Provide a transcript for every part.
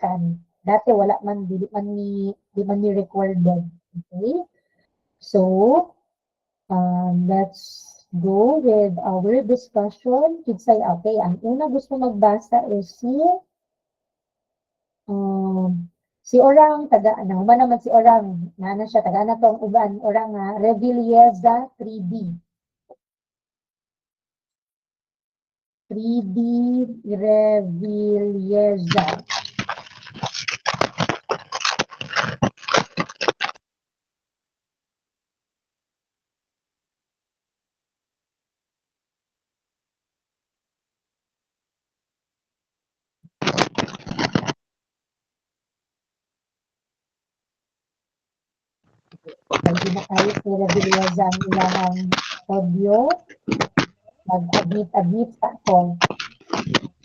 scan. Dati wala man, di man ni recorded. Okay? So, let's go with our discussion. Kidsay, okay, ang una gusto magbasa is si Orang, naman naman si Orang, naman siya, taga na tong uban, Orang nga, Revilleza 3D. 3D Revilleza. Pwede na kayo si Revilleza ang ilang audio. Mag-admit sa ako.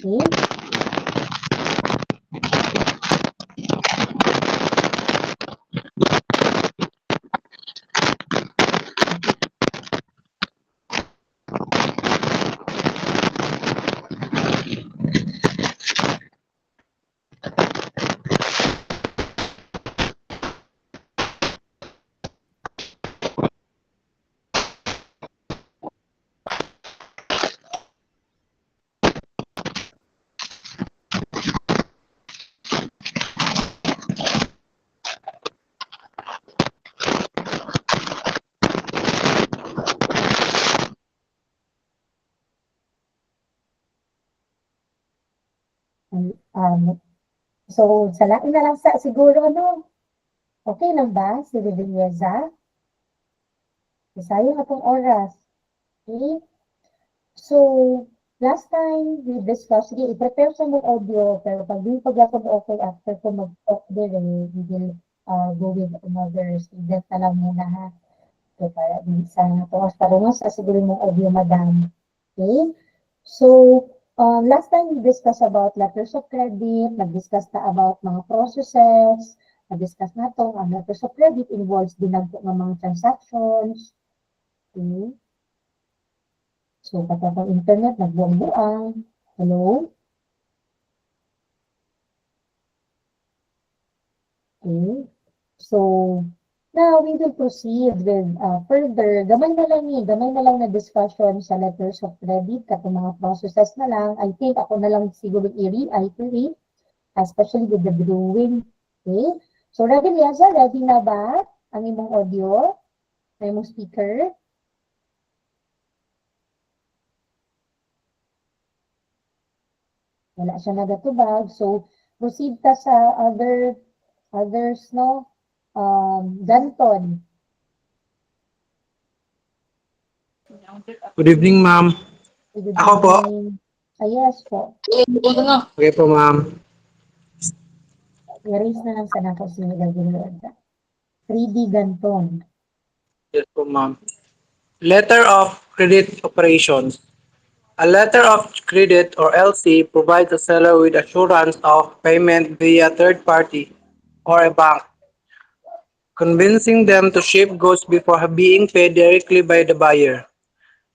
Okay? So, salain na lang siguro, no? Okay lang ba si Revilleza? Sayang atong oras. Okay? So, last time we discussed, sige, i-prepare sa mong audio, pero pag di pag ako okay after ko mag-talk there, we will go with another student na lang muna, ha? So, para di sa tuwas parungas, siguro mong audio, madam. Okay? So, last time we discussed about letters of credit, nag-discuss na about mga processes, nag-discuss na ito, ang letters of credit involves dinagpo ng mga transactions. Okay? So, patatang internet, nagbuang-buang. Hello? Okay. So, now we will proceed with further. Gamay na lang na discussion sa letters of credit, katong mga processes na lang. I think ako na lang siguro i-reiterate, especially with the drawing. Okay? So, Revilleza, ready na ba ang imong audio? Ang imong speaker? Wala siya nagatubag. So, proceed ka sa others, no? Danton. Good evening, ma'am. Good Ako po. evening. Yes po. Okay po, ma'am. I-raise na lang sa nako si Revilleza. 3D Danton. Yes po, ma'am. Letter of Credit Operations. A letter of credit or LC provides a seller with assurance of payment via third party or a bank, convincing them to ship goods before being paid directly by the buyer.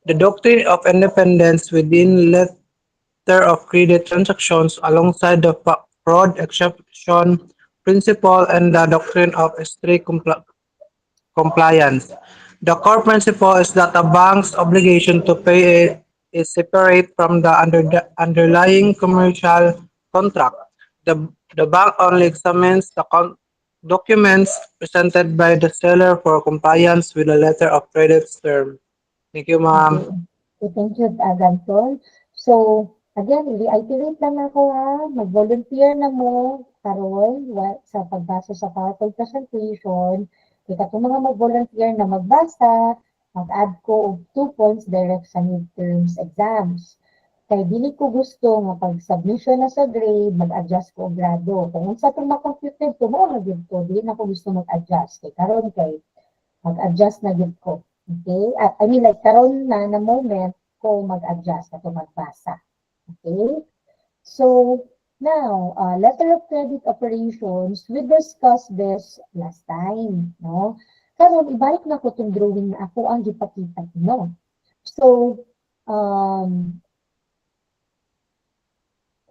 The doctrine of independence within letter of credit transactions alongside the fraud exception principle and the doctrine of strict compliance. The core principle is that a bank's obligation to pay is separate from the underlying commercial contract. The bank only examines the documents presented by the seller for compliance with the letter of credit's term. Thank you, ma'am. Okay. So, thank you, Danton. So, again, i-reiterate lang ako, ha. Mag-volunteer na mo, Carol, sa pagbasa sa PowerPoint presentation. Kaya kung mga mag-volunteer na magbasa, mag-add ko og 2 points direct sa midterms exams. Kay dili ko gusto nga pag submission na sa grade, mag-adjust ko og grado. Kung unsa itong ma-computed ko, mo na ko, dili na ko gusto mag-adjust. Kay karon kay mag-adjust na gid ko. Okay? I mean, like, karon na moment ko mag-adjust at magbasa. Okay? So, now, letter of credit operations, we discussed this last time, no? Karon ibalik na ko itong drawing na ako ang gipakita, no? So,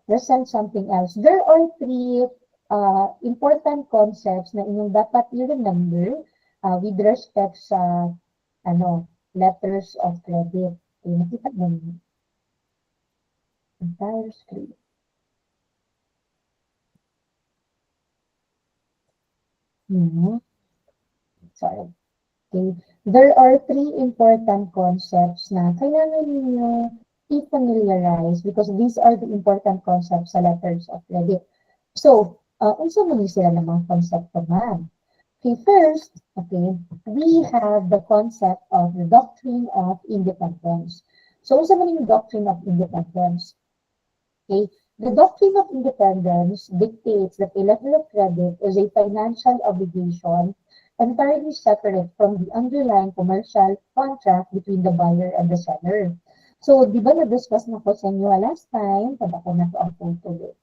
present something else. There are 3 important concepts na inyong dapat i-remember with respect sa letters of credit. Okay, nakita mo niyo. Entire screen. Sorry. Okay. There are three important concepts na kailangan ninyo i-familiarize because these are the important concepts sa letters of credit. So, unsa man sila ng mga konsepto man? Okay, first, we have the concept of the doctrine of independence. So, unsa man yung doctrine of independence? Okay, the doctrine of independence dictates that a letter of credit is a financial obligation entirely separate from the underlying commercial contract between the buyer and the seller. So, di ba na-discuss na ko sa inyo last time, pag ako na to ang photo.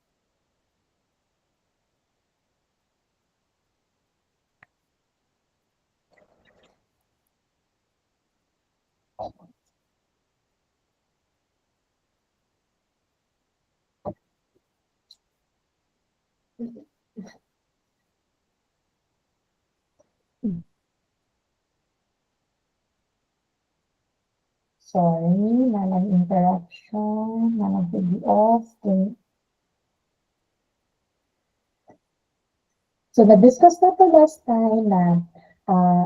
Sorry, nalang interruption, nalang PDF. So, na-discuss na to last time na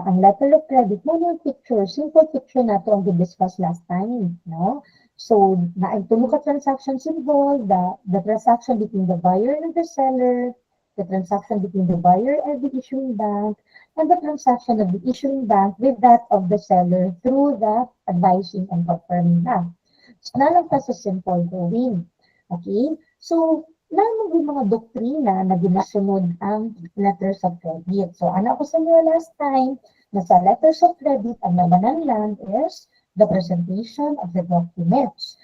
ang letter of credit mo yung picture, simple picture na to ang di-discuss last time, no? So, naagtulo ka transactions involved, the transaction between the buyer and the seller, the transaction between the buyer and the issuing bank, and the transaction of the issuing bank with that of the seller through the advising and confirming bank. So, nalang ka sa simple drawing. Okay? So, nalang yung mga doktrina na ginasunod ang letters of credit. So, ano ko sa inyo last time, na sa letters of credit, ang labanan lang is the presentation of the documents.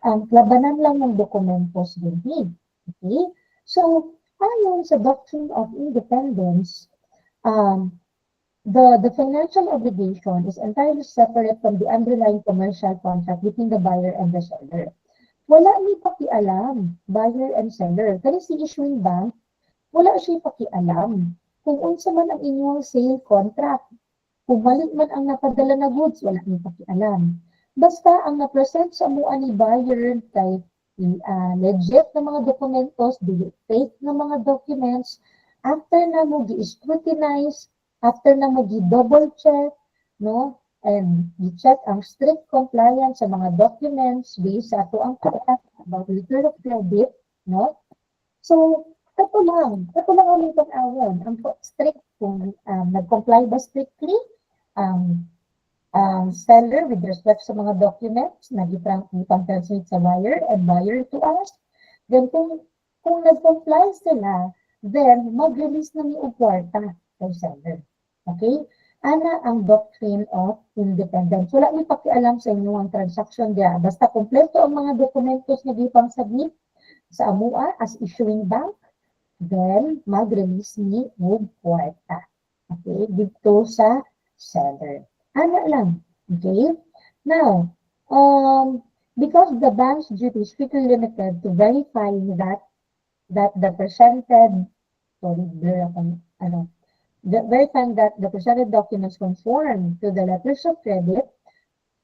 Ang labanan lang ng dokumentos din. Okay? So, ayon sa doctrine of independence, the financial obligation is entirely separate from the underlying commercial contract between the buyer and the seller. Wala ni pakialam, buyer and seller. Kaya si issuing bank, wala siya pakialam. Kung unsa man ang inyong sale contract, kung mali man ang napadala na goods, wala ni pakialam. Basta ang na-present sa mua ni buyer kay legit na mga dokumentos, fake na mga documents, after na mo gi-scrutinize, after na mo gi-double check, no? And i-check ang strict compliance sa mga documents based sa ato ang contract about letter of credit, no? So, ito lang ang pag-awon. Ang strict, kung nag-comply ba strictly, seller with respect sa mga documents na ipang-translate sa buyer and buyer to us, then kung nag-comply sila, then mag-release na ni kwarta ng seller. Okay? Ana ang doctrine of independence. Wala may pakialam sa inyo ang transaction diya. Basta kompleto ang mga dokumentos na gipang submit sa AMUA as issuing bank, then mag-release ni og kwarta. Okay? Dito sa seller. Ana lang. Okay? Now, because the bank's duty is strictly limited to verifying that the presented, verifying that the presented documents conform to the letters of credit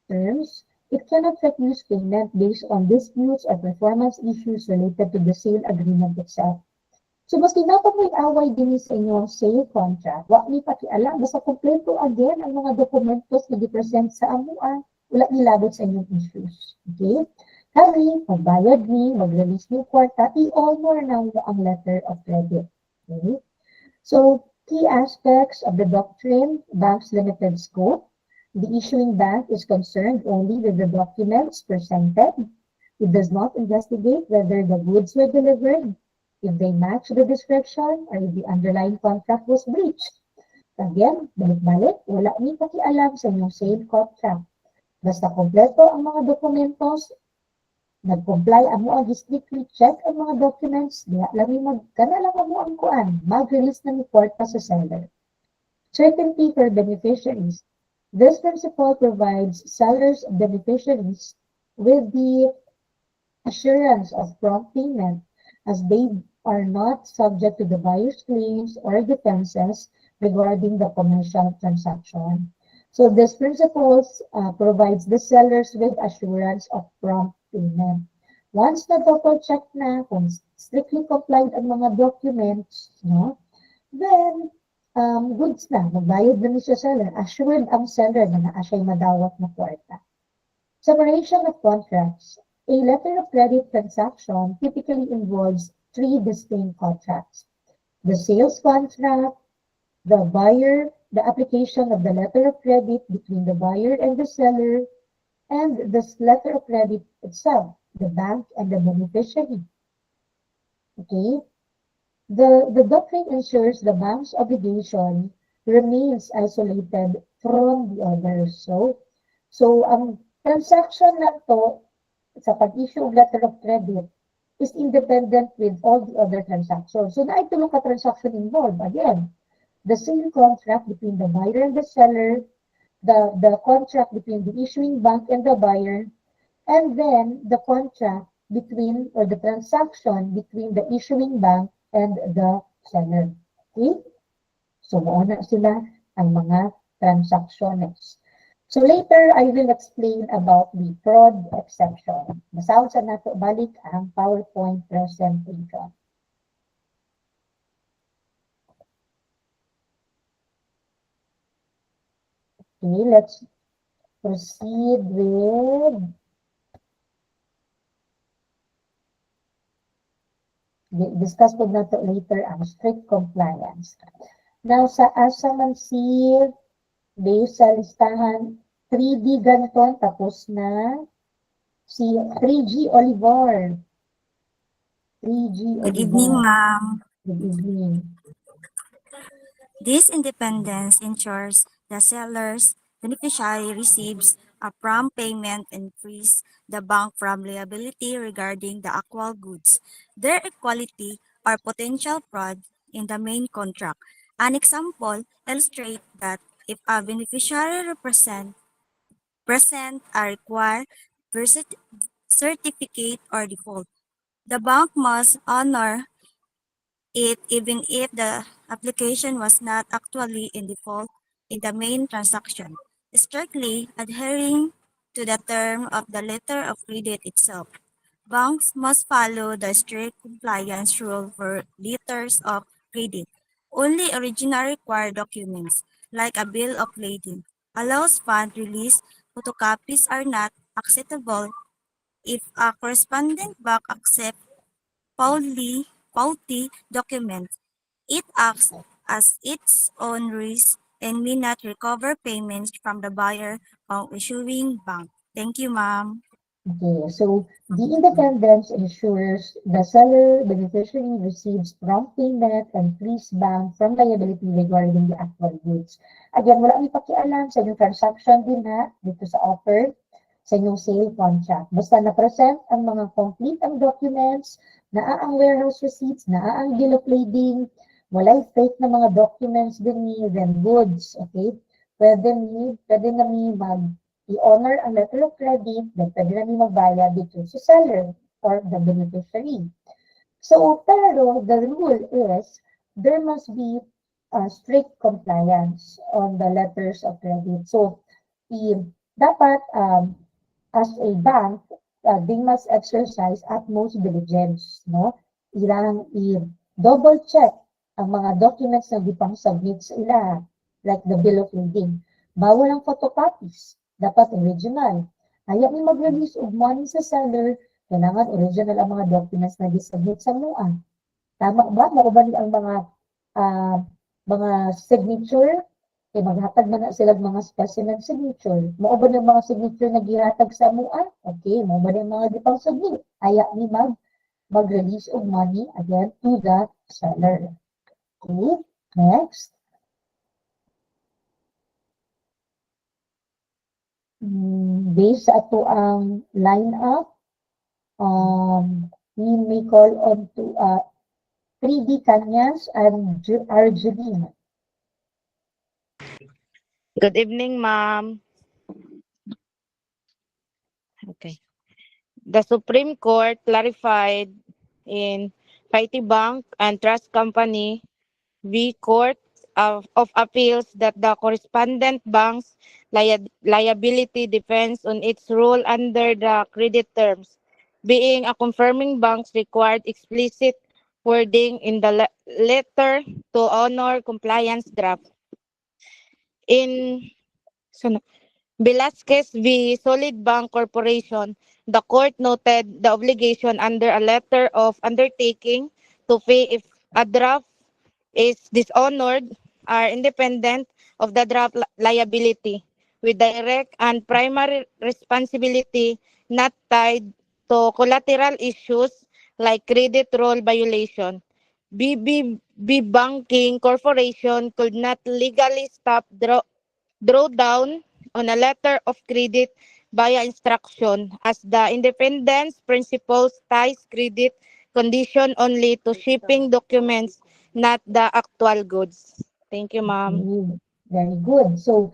terms, it cannot refuse payment based on disputes or performance issues related to the sale agreement itself. So, mas dapat may away din sa inyong sale contract, wag ni pakialam, basta kompleto again ang mga dokumentos na di-present sa AMUA, wala nilabot sa inyong issues. Okay? Kami, magbayad ni, mag-release ni kwarta, i-honor na ang letter of credit. Okay? So, key aspects of the doctrine, bank's limited scope. The issuing bank is concerned only with the documents presented. It does not investigate whether the goods were delivered, if they match the description, or if the underlying contract was breached. Again, balik-balik, wala ni pakialam sa inyong sale contract. Basta kompleto ang mga dokumentos, nag-comply ang mo ang strictly check ang mga documents, diya lang magkana lang mo ang kuan, mag-release na ni kwarta sa seller. Certainty for beneficiaries. This principle provides sellers and beneficiaries with the assurance of prompt payment as they are not subject to the buyer's claims or defenses regarding the commercial transaction. So this principles provides the sellers with assurance of prompt payment. Once na-double check na kung strictly complied ang mga documents, no, then goods na, magbayad na ni siya seller, assured ang seller na naa siya'y madawat na kwarta. Separation of contracts. A letter of credit transaction typically involves three distinct contracts: the sales contract, the buyer, the application of the letter of credit between the buyer and the seller, and this letter of credit itself, the bank and the beneficiary. Okay? The doctrine ensures the bank's obligation remains isolated from the others. So ang transaction na to sa pag-issue of letter of credit is independent with all the other transactions. So naitulong ka transaction involved. Again, the same contract between the buyer and the seller, the contract between the issuing bank and the buyer, and then the contract between or the transaction between the issuing bank and the seller. Okay? So mauna sila ang mga transactions. So later, I will explain about the fraud exception. Masahod sa nato balik ang PowerPoint presentation. Okay, let's proceed with discuss po nato later ang strict compliance. Now, sa asa man si based sa listahan, 3D Ganton, tapos na si 3G Olivar. 3G Good evening, Olivar. ma'am. Good evening. This independence ensures the seller's beneficiary receives a prompt payment and frees the bank from liability regarding the actual goods, their equality, or potential fraud in the main contract. An example illustrates that if a beneficiary present a required birth certificate or default, the bank must honor it even if the application was not actually in default in the main transaction, strictly adhering to the term of the letter of credit itself. Banks must follow the strict compliance rule for letters of credit. Only original required documents, like a bill of lading, allows fund release. Photocopies are not acceptable if a correspondent bank accepts faulty documents. It acts as its own risk and may not recover payments from the buyer or issuing bank. Thank you, ma'am. Okay, so the independence ensures the seller beneficiary receives prompt payment and frees bank from liability regarding the actual goods. Again, wala may pakialam sa inyong transaction din ha, dito sa offer, sa inyong sale contract. Basta na-present ang mga complete ang documents, naa ang warehouse receipts, naa ang bill of lading, walay fake na mga documents din ni, then goods, okay? Pwede na mi i-honor ang letter of credit, then pwede na mi magbayad dito sa seller or the beneficiary. So, pero the rule is there must be strict compliance on the letters of credit. So, dapat as a bank, they must exercise utmost diligence, no? Ilang i-double check ang mga documents na gipang submit sa ila, like the bill of lading. Bawal ang photocopies, dapat original. Ayaw may mag-release of money sa seller, kailangan original ang mga documents na disubmit sa MUA. Tama ba? Maubani ang mga signature, maghatag man na sila mga specimen signature. Maubani ang mga signature na gihatag sa MUA, okay, maubani ang mga gipang submit. Ayaw ni mag-release of money again to the seller. Okay, next. Based sa ato ang lineup, we may call on to 3D Kanyas and Arjeline. Good evening, ma'am. Okay. The Supreme Court clarified in Fighty Bank and Trust Company v. Court of Appeals that the correspondent bank's liability depends on its role under the credit terms, being a confirming bank's required explicit wording in the letter to honor compliance draft. In Velasquez v. Solid Bank Corporation, the court noted the obligation under a letter of undertaking to pay if a draft is dishonored are independent of the draft liability, with direct and primary responsibility not tied to collateral issues like credit rule violation. BBB Banking Corporation could not legally stop draw down on a letter of credit via instruction, as the independence principles ties credit condition only to shipping documents, not the actual goods. Thank you, ma'am. Okay, very good. So,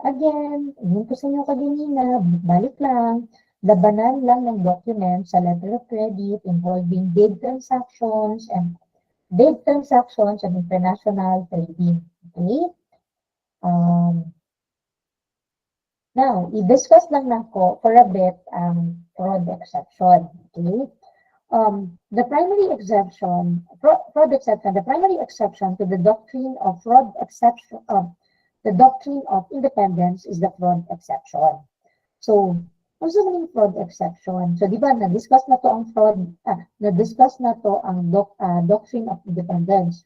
again, yun po sa inyo kanina, balik lang, labanan lang ng document sa letter of credit involving bid transactions and international trading. Okay? Now, i-discuss lang nako for a bit ang fraud exception. Okay? The primary exception, the primary exception to the doctrine of fraud exception, the doctrine of independence is the fraud exception. So, ano sa maling fraud exception? So, di ba, na-discuss na to ang na-discuss na to ang doctrine of independence.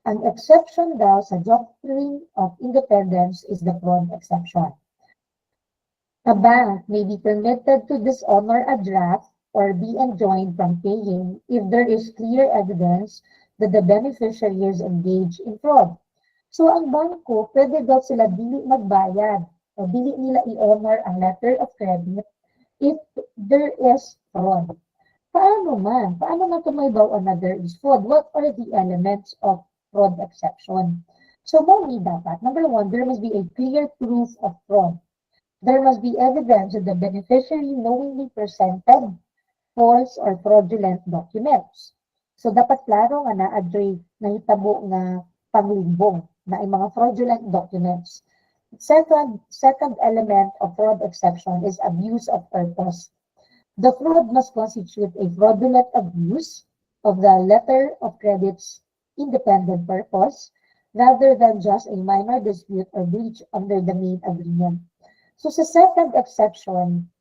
An exception daw sa doctrine of independence is the fraud exception. A bank may be permitted to dishonor a draft or be enjoined from paying if there is clear evidence that the beneficiary is engaged in fraud. So, ang bangko, pwede daw sila dili magbayad o dili nila i-honor ang letter of credit if there is fraud. Paano man? Paano man tumaybaw on na there is fraud? What are the elements of fraud exception? So, mali dapat. Number one, there must be a clear proof of fraud. There must be evidence that the beneficiary knowingly presented false or fraudulent documents. So, dapat klaro nga na-adjoy nahitabo nga panglimbong na ay mga fraudulent documents. Second element of fraud exception is abuse of purpose. The fraud must constitute a fraudulent abuse of the letter of credit's independent purpose rather than just a minor dispute or breach under the main agreement. So sa second exception,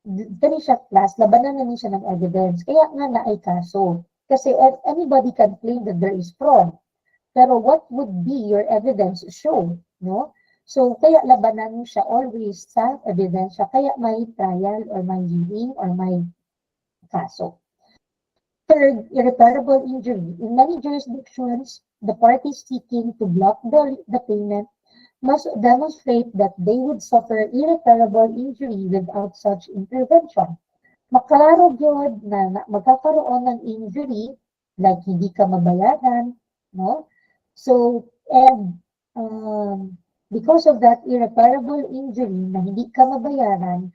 gani siya class, labanan na niya ng evidence. Kaya nga na ay kaso. Kasi anybody can claim that there is fraud. Pero what would be your evidence show? No? So kaya labanan siya always sa evidence siya. Kaya may trial or may hearing or may kaso. Third, irreparable injury. In many jurisdictions, the parties seeking to block the payment must demonstrate that they would suffer irreparable injury without such intervention. Maklaro yun na magkakaroon ng injury, like hindi ka mabayaran, no? So, and because of that irreparable injury na hindi ka mabayaran,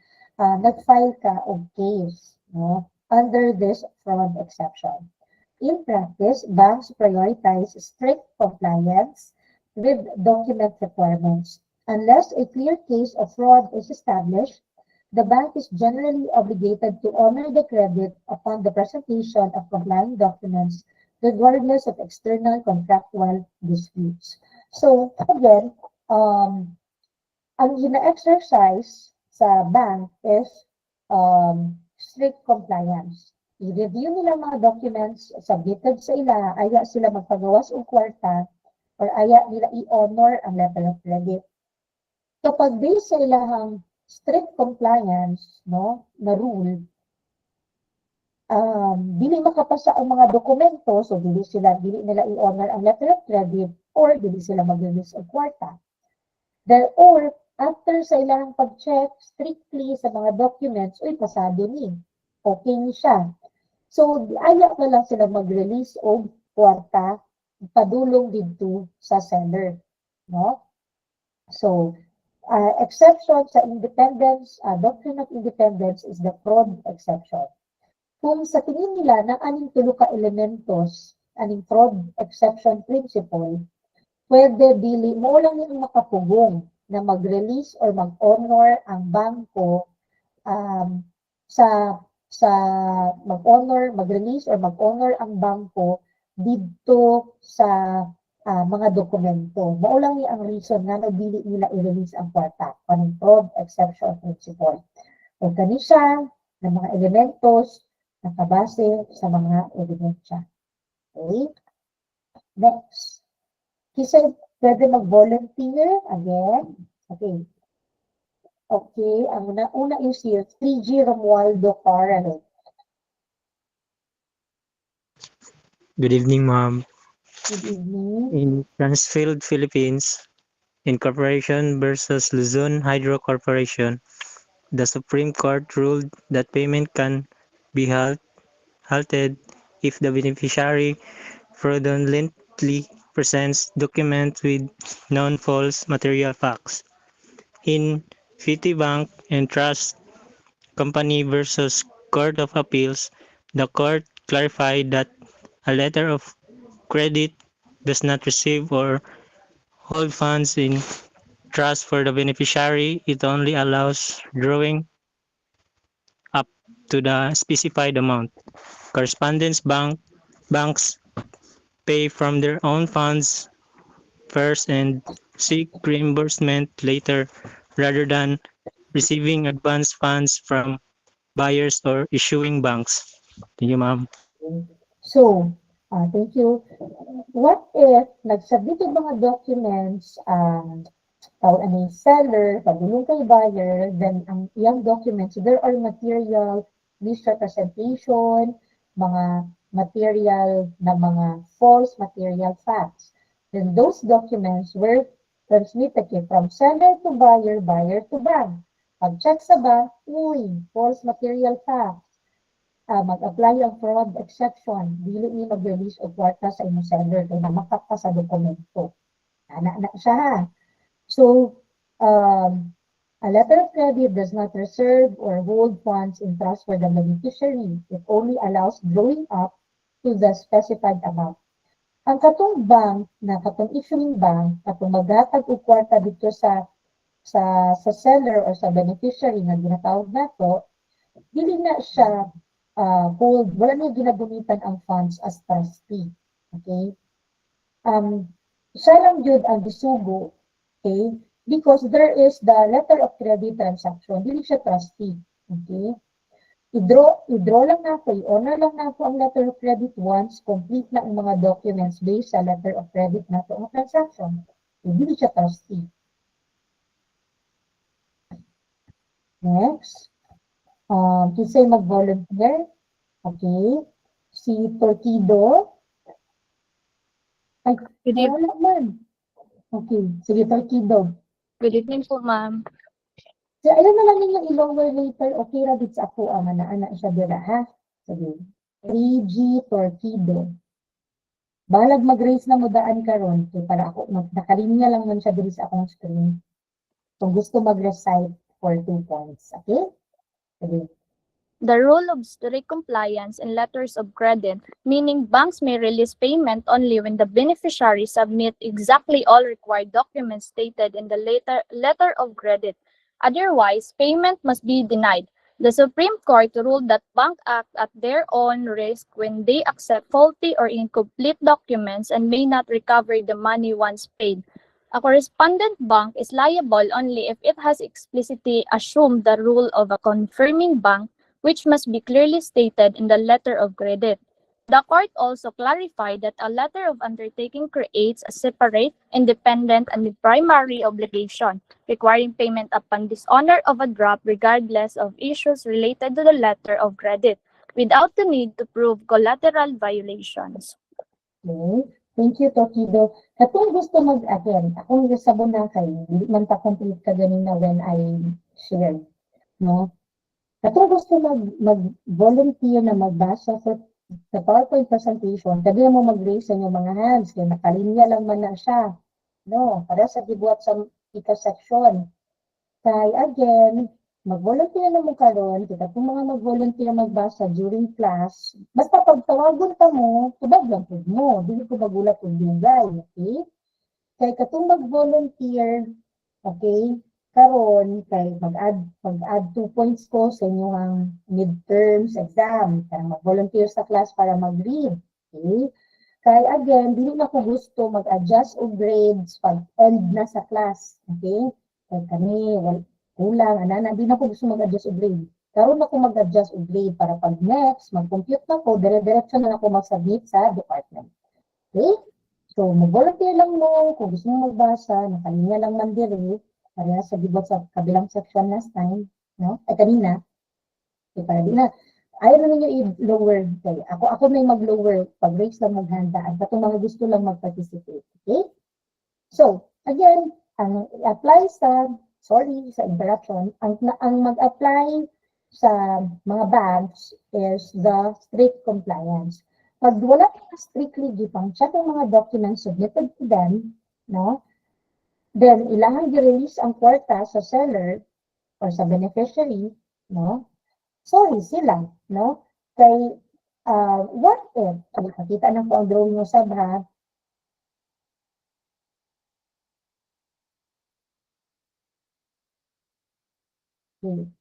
nag-file ka of case, no? Under this fraud exception. In practice, banks prioritize strict compliance with document requirements. Unless a clear case of fraud is established, the bank is generally obligated to honor the credit upon the presentation of complying documents, regardless of external contractual disputes. So, again, ang ina-exercise sa bank is strict compliance. I-review nila mga documents submitted sa ila, aya sila magpagawas og kwarta, or aya nila i-honor ang letter of credit. Kapag based sa ilahang strict compliance, no, na rule, dili makapasa ang mga dokumento, so dili nila i-honor ang letter of credit, or dili sila mag-release og kwarta. Or, after sa ilahang pag-check strictly sa mga documents, uy, pasado ni, okay ni siya. So, aya na lang sila mag-release og kwarta padulong dito sa seller, no? So, exception sa independence, doctrine of independence is the fraud exception. kung sa tingin nila ng aning tulo ka elementos, aning fraud exception principle, pwede dili mo lang yung makapugong na mag-release or mag-honor ang bangko sa mag-release or mag-honor ang bangko dito sa mga dokumento. Mao lang ni ang reason nga dili nila i-release ang kwarta, kaning fraud exception principle. O kani siya ng mga elementos nakabase sa mga ebidensya. Okay? Next. Kasi pwede mag-volunteer again. Okay. Okay, ang una is here, 3G Romualdo Carrero. Good evening, ma'am. Good evening. In Transfield, Philippines, Incorporation versus Luzon Hydro Corporation, the Supreme Court ruled that payment can be halted if the beneficiary fraudulently presents documents with non-false material facts. In Citibank and Trust Company versus Court of Appeals, the court clarified that a letter of credit does not receive or hold funds in trust for the beneficiary. It only allows drawing up to the specified amount. Correspondence banks pay from their own funds first and seek reimbursement later rather than receiving advance funds from buyers or issuing banks. Thank you, ma'am. So, thank you. What if nagsubmit yung mga documents ang seller, pagulong kay buyer, then ang iyang documents, there are material misrepresentation, mga material na mga false material facts. Then those documents were transmitted from seller to buyer, buyer to bank. Pag-check sa bank, false material facts. Mag-apply ang fraud exception, dili ni mag-release o kwarta sa imong seller kay namakap ka sa dokumento. Na siya ha. So, a letter of credit does not reserve or hold funds in trust for the beneficiary. It only allows drawing up to the specified amount. Ang katong bank, katong issuing bank, katong maghatag og kwarta dito sa seller or sa beneficiary nga ginatawag nato, dili na siya hold, wala na ginagamitan ang funds as trustee. Okay? Siya lang yun ang gisugo, okay? Because there is the letter of credit transaction, dili siya trustee. Okay? I-draw lang na ako, i-honor lang na ako ang letter of credit once complete na ang mga documents based sa letter of credit na ito ang transaction. Hindi siya trustee. Next. Kisay mag-volunteer. Okay. Si Torquido. Ay, wala man. Okay. Sige, Torquido. Good evening po, ma'am. So, ayun na lang nilang i-lower later. Okay, rabit sa ako ang anak siya dira, ha? Sige. 3G Torquido. Balag mag-raise na mo daan karon kay para ako, nakalinya lang man siya diri sa akong screen. Kung gusto mag-recite for 2 points. Okay? Sige. The rule of strict compliance in letters of credit, meaning banks may release payment only when the beneficiary submit exactly all required documents stated in the letter of credit. Otherwise, payment must be denied. The Supreme Court ruled that banks act at their own risk when they accept faulty or incomplete documents and may not recover the money once paid. A correspondent bank is liable only if it has explicitly assumed the rule of a confirming bank, which must be clearly stated in the letter of credit. The court also clarified that a letter of undertaking creates a separate, independent, and primary obligation, requiring payment upon dishonor of a draft regardless of issues related to the letter of credit, without the need to prove collateral violations. Okay. Thank you, Tokido. Katong gusto mag-again, akong sabon na kayo, hindi man ta complete ka ganina when I share. No? Katong gusto mag-volunteer na magbasa sa PowerPoint presentation, kaya mo mag-raise sa inyong mga hands, kaya nakalinya lang man na siya. No? Para sa gibuhat sa ika section. Kaya again, mag-volunteer na mo karon, kita kung mga mag-volunteer magbasa during class, basta pag tawagon ka mo, tubag lang po mo, dili ko magulat og dugay, okay? Kay katong mag-volunteer, okay, karon kay mag-add 2 points ko sa inyong midterms exam, kaya mag-volunteer sa class para mag-read, okay? Kay again, dili na ko gusto mag-adjust og grades pag end na sa class, okay? Kay kami, kulang, anana, di na ko gusto mag-adjust og grade. Karon ako mag-adjust og grade para pag next, mag-compute na ko, dire-diretso na ako mag-submit sa department. Okay? So, mag-volunteer lang mo, kung gusto mo magbasa, nakalinya lang man diri, pareha sa gibot sa kabilang section last time, no? Ay, kanina, para di na, ayaw na ninyo i-lower. Okay? Ako may mag-lower, pag-raise lang maghanda, at katong mga gusto lang mag-participate. Okay? So, again, ang i-apply sa, sorry sa interruption, ang mag-apply sa mga banks is the strict compliance. Pag wala ka strictly gipang check ang mga documents submitted to them, no? Then, ilangan i-release ang kwarta sa seller or sa beneficiary, no? Sorry sila, no? Kay, what if, nakita na po ang drawing mo sa ha, okay.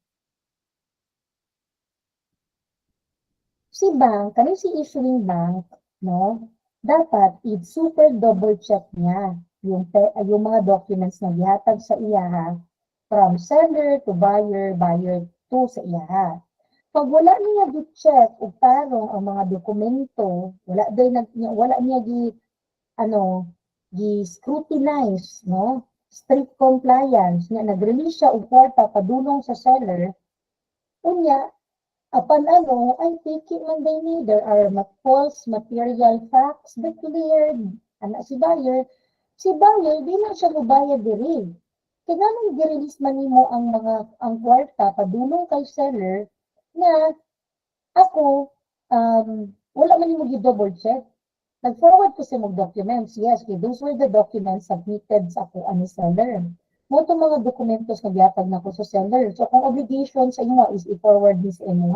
Si bank, kani si issuing bank, no? Dapat i-super double check niya yung mga documents na gihatag sa iya from seller to buyer, buyer to sa iya. Pag wala niya gi-check ug tarong ang mga dokumento, wala niya gi-scrutinize, no? Strict compliance, nga nag-release siya og kwarta padulong sa seller, unya upon I take it man day there are false material facts declared. Si buyer, di na siya mubayad diri. Kaya nang gi-release man nimo ang kwarta padulong kay seller na ako, wala man nimo gi-double check. Nag-forward ko sa mga documents. Yes, okay, those were the documents submitted sa ako ani seller. Mo itong mga dokumentos na gihatag na ko sa seller. So, kung obligation sa inyo is i-forward this imo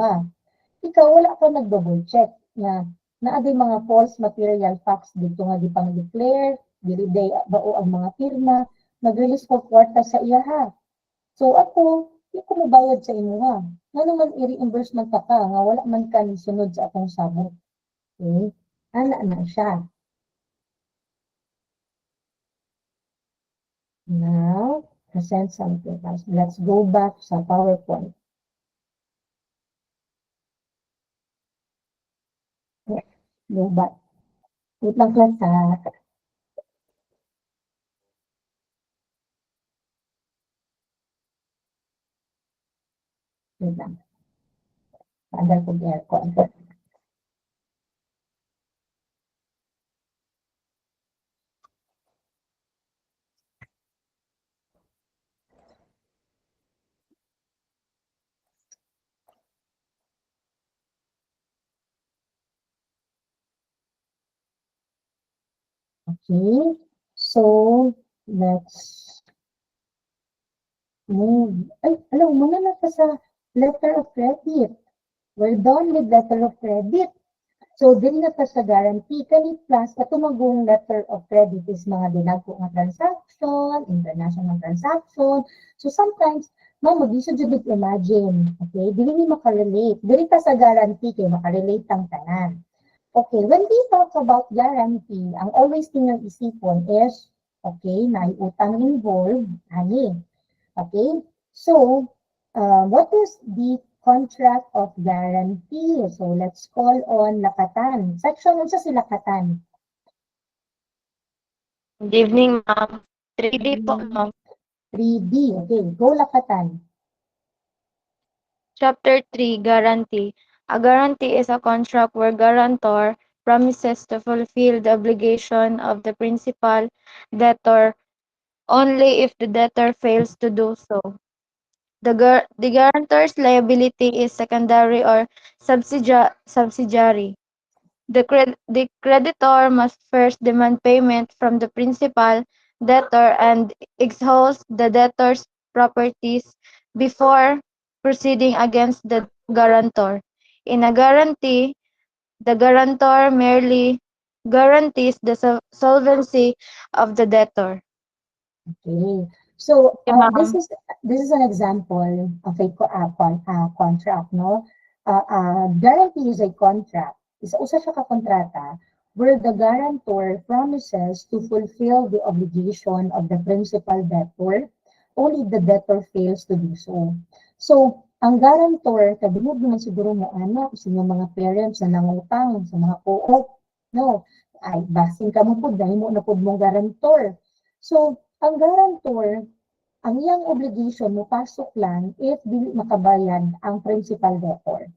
ikaw wala ka nag-double check na naaday mga false material facts dito nga di pang declare, dili day bao ang mga firma, nag-release ko kwarta sa iya So ako, di ko mabayad sa imo Nga naman i-reimbursement ka nga wala man ka sunod sa akong sabot. Okay? Ana na siya. Now, present something else. Let's go back sa PowerPoint. Go back. Wait lang class Wait lang. Paandar ko aircon. Okay, so let's move. Ay, alam mo na lang sa letter of credit. We're done with letter of credit. So, din na sa guarantee. Kani plus, katumagong letter of credit is mga dinagko nga transaction, international transaction. So, sometimes, mag-isod yung imagine. Okay? Dili ni makarelate. Dili ta sa guarantee kay makarelate ang tanan. Okay, when we talk about guarantee, ang always ninyong isipon is, okay, na utang involved, ani. Okay, so, what is the contract of guarantee? So, let's call on Lakatan. Section, unsa si Lakatan? Good evening, ma'am. 3D po, ma'am. 3D, okay, go Lakatan. Chapter 3, Guarantee. A guarantee is a contract where guarantor promises to fulfill the obligation of the principal debtor only if the debtor fails to do so. The guarantor's liability is secondary or subsidiary. The creditor must first demand payment from the principal debtor and exhaust the debtor's properties before proceeding against the guarantor. In a guarantee, the guarantor merely guarantees the solvency of the debtor. Okay. So, Okay, ma'am. this is an example of a contract, no? Guarantee is a contract. Isa siya ka kontrata where the guarantor promises to fulfill the obligation of the principal debtor, only the debtor fails to do so. So, ang guarantor, kabinod naman siguro mo ano, sa inyong mga parents na nangutang sa mga co-op, no? Ay, basin ka mo po, dahil mo na po mong guarantor. So, ang guarantor, ang iyang obligation mo pasok lang if dili makabayad ang principal debtor.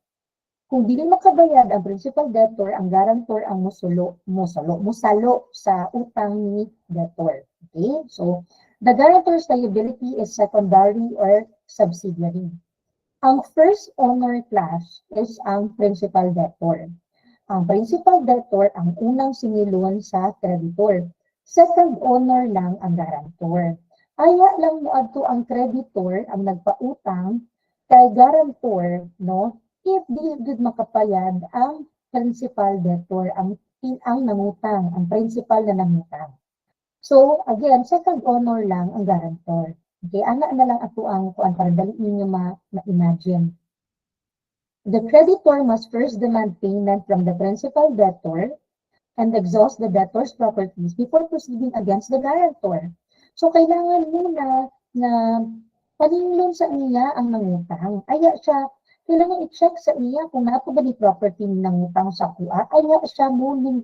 Kung dili makabayad ang principal debtor, ang guarantor ang musalo sa utang ni debtor. Okay? So, the guarantor's liability is secondary or subsidiary. Ang first owner class is ang principal debtor. Ang principal debtor ang unang sinilon sa creditor. Second owner lang ang guarantor. Aya lang mo adto ang creditor ang nagpautang kay guarantor, no? If di gud makapayad ang principal debtor, ang nangutang, ang principal na nangutang. So again, second owner lang ang guarantor. Okay, ana na lang ato ang kuan para dali ninyo ma-imagine. The creditor must first demand payment from the principal debtor and exhaust the debtor's properties before proceeding against the guarantor. So, kailangan muna na paninlon sa iya ang nangutang. Aya siya, kailangan i-check sa iya kung nato ba ni property ni nangutang sa kuha. Aya siya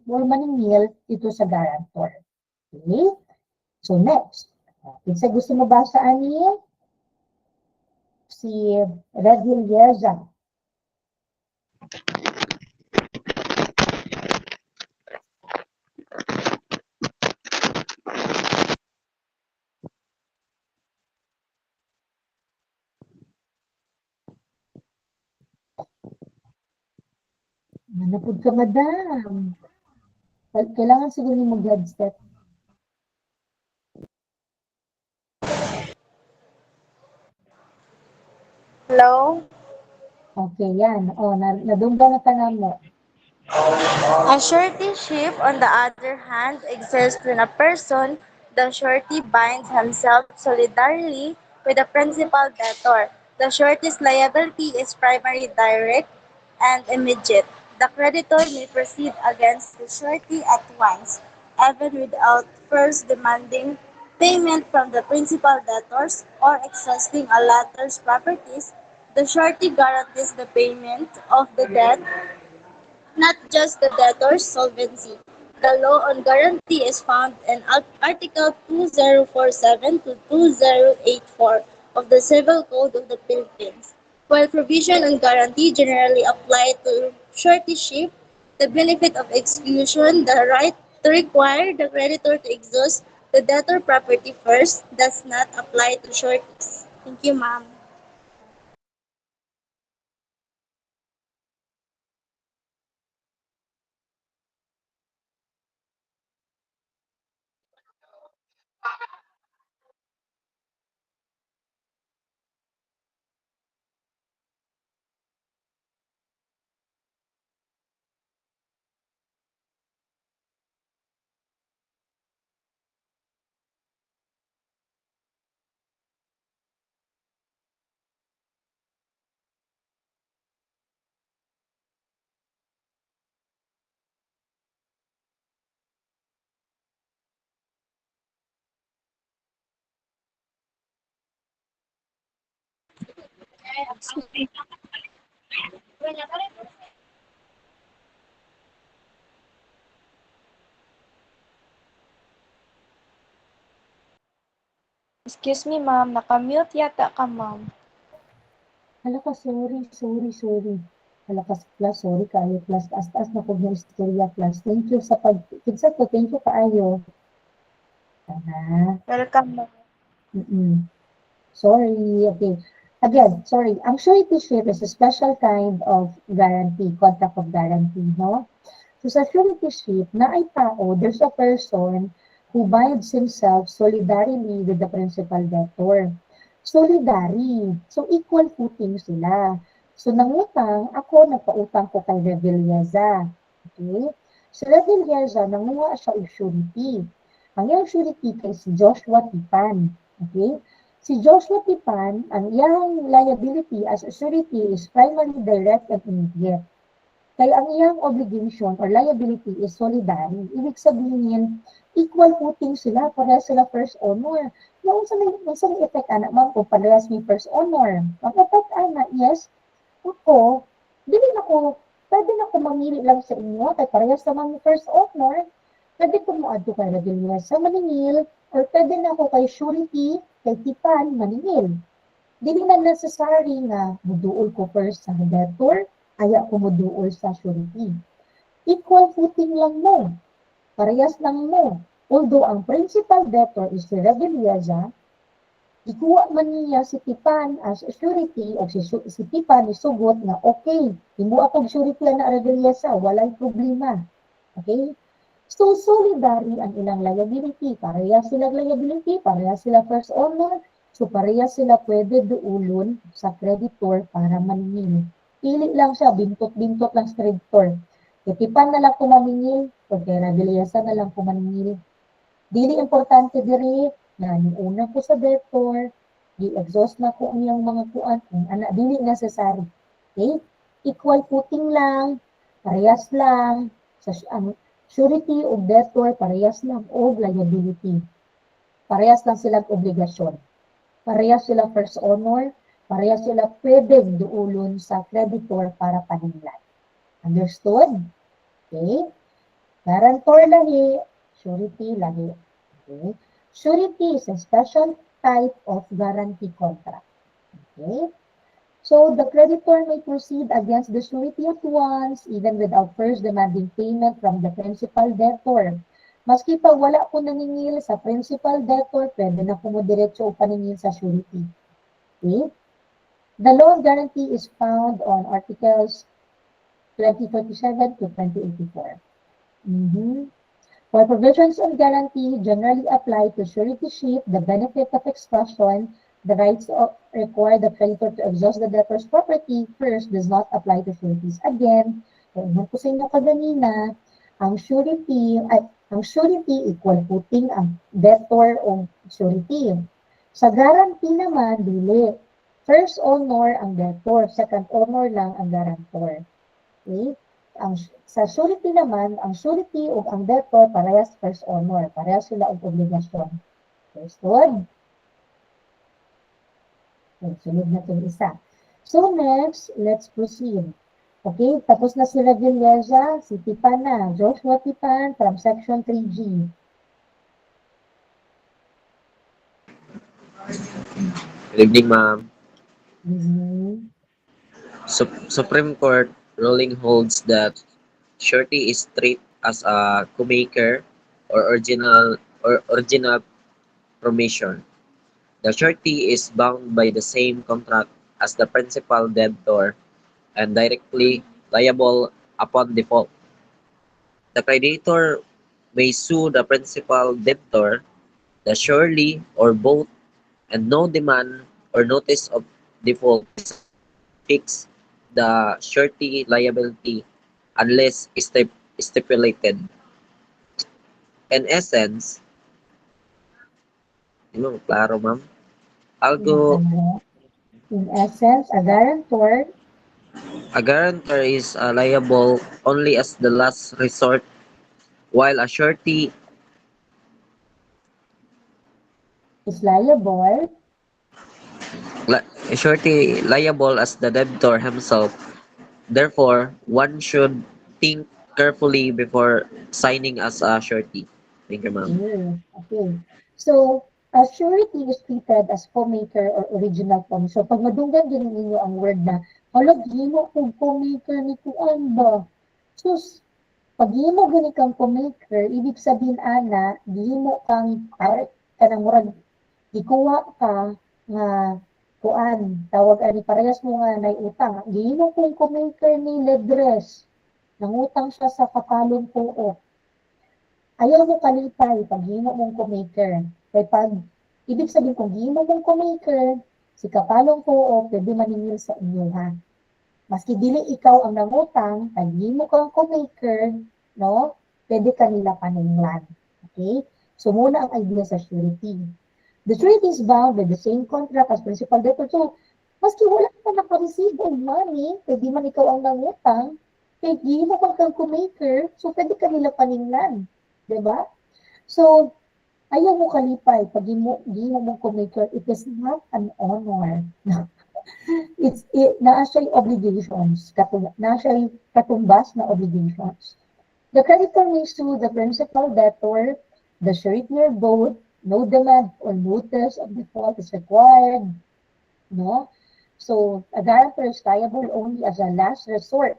maningil ito sa guarantor. Okay? So, next. Kinsa gusto mo basa ani? Si Redhill Yerza. Manapod ka, madam. Kailangan siguro mo mag-headset. Hello? Okay, yan. O, nadungga na tanan mo. A suretyship, on the other hand, exists when a person, the surety, binds himself solidarily with the principal debtor. The surety's liability is primarily direct and immediate. The creditor may proceed against the surety at once, even without first demanding payment from the principal debtors or exhausting a latter's properties. The surety guarantees the payment of the debt, not just the debtor's solvency. The law on guarantee is found in Article 2047 to 2084 of the Civil Code of the Philippines. While provision on guarantee generally apply to suretyship, the benefit of exclusion, the right to require the creditor to exhaust the debtor property first, does not apply to sureties. Thank you, ma'am. Excuse me, ma'am. Nakamute yata ka, ma'am. Hala ka, sorry. Hala ka, class, sorry kayo, class. Taas na po ng istorya, class. Thank you sa kinsa to, thank you kaayo. Welcome, ma'am. Sorry, okay. Again, sorry. Ang suretyship is a special kind of guarantee, contract of guarantee, no? So sa suretyship, na ay tao, there's a person who binds himself solidarily with the principal debtor. solidary. So, equal footing sila. So, nangutang, ako nagpautang ko kay Revilleza. Okay? Si Revilleza, nanguha siya og surety. Ang iyang surety kay si Joshua Tipan. Okay? Si Joshua Tipan, ang iyang liability as a surety is primarily direct and immediate. Kaya ang iyang obligation or liability is solidary. Ibig sabihin, equal footing sila, parehas sila first honor. Yung sa may effect, anak ma'am, kung parehas may first honor. Ang effect, anak, yes, ako, pwede na ko mamili lang sa inyo, kay parehas naman may first honor, pwede ko mo adto kay Radilya sa maningil, or pwede na ako kay surety, kay Tipan, maningil. Dili na necessary nga muduol ko first sa debtor, aya ko muduol sa surety. Equal footing lang mo. Parehas lang mo. Although ang principal debtor is si Revilleza, ikuha man niya si Tipan as surety o si Tipan isugot na okay, himo akong surety na Revilleza, walay problema. Okay? So, solidary ang ilang liability. Parehas sila liability, parehas sila first honor, so parehas sila pwede duulon sa creditor para maningil. Pili lang siya, bintot-bintot lang sa creditor. Kitipan na lang kumamingil, o kay Revilleza na lang kumaningil. Dili importante diri na una ko sa debtor, di-exhaust na ko ang iyang mga kuan, ana, dili necessary. Okay? Equal footing lang, parehas lang, ang surety o debtor, parehas lang o liability. Parehas lang silang obligasyon. Parehas sila first honor, parehas sila pwedeng duulon sa creditor para paninglan. Understood? Okay? Guarantor lahi, surety lahi. Okay? Surety is a special type of guarantee contract. Okay? So, the creditor may proceed against the surety at once, even without first demanding payment from the principal debtor. Maski pa wala ko naningil sa principal debtor, pwede na ko mo diretso o paningil sa surety. Okay? The loan guarantee is found on Articles 2047 to 2084. For provisions on guarantee generally apply to suretyship, the benefit of exhaustion, the rights require the creditor to exhaust the debtor's property first does not apply to sureties. Again, kung ko sa inyo kaganina, ang surety equal footing ang debtor o surety. Sa guarantee naman, dili. First honor ang debtor, second honor lang ang guarantor. Okay? Sa surety naman, ang surety o ang debtor parehas first honor, parehas sila ang obligasyon. Understood? Okay, sunod na itong isa. So next, let's proceed. Okay, tapos na si Revilleza, si Tipan na, Joshua Tipan from section 3G. Good evening, ma'am. Supreme Court ruling holds that surety is treated as a co-maker or original promission. The surety is bound by the same contract as the principal debtor and directly liable upon default. The creditor may sue the principal debtor, the surety, or both, and no demand or notice of default fix the surety liability unless stipulated. In essence, klaro, ma'am? In essence, a guarantor is liable only as the last resort, while a surety is liable liable as the debtor himself. Therefore, one should think carefully before signing as a surety. Thank you, ma'am. Okay. So, a surety is treated as co-maker or original form. So, pag madunggan din ninyo ang word na, halag, himo kong co-maker ni Kuan ba? Sus, pag himo gani kang co-maker, ibig sabihin, ana, himo kang, kanang murag, ikuha ka nga Kuan, tawag ani parehas mo nga nay utang. Himo kong co-maker ni Ledres. Nangutang siya sa kapalong puok. Ayaw mo kalipay pag himo mong co-maker. Kaya pag, ibig sabihin kung himo mong co-maker, Si kapalong ko pwede maningil sa inyo ha. Maski dili ikaw ang nangutang, mo kang co-maker, no? Pwede kanila paninglan. Okay? So muna ang idea sa surety. The surety is bound by the same contract as principal debtor. So, maski wala ka naka-receive of money, pwede man ikaw ang nangutang, pwede mo kang co-maker, so pwede kanila paninglan. Diba? So, ayaw mo kalipay. Pag di mo co-maker, it is not an honor. Naa siya'y obligations, naa siya'y katumbas na obligations. The creditor may sue the principal debtor, the surety or both, no demand or notice of default is required, no? So, a guarantor is liable only as a last resort,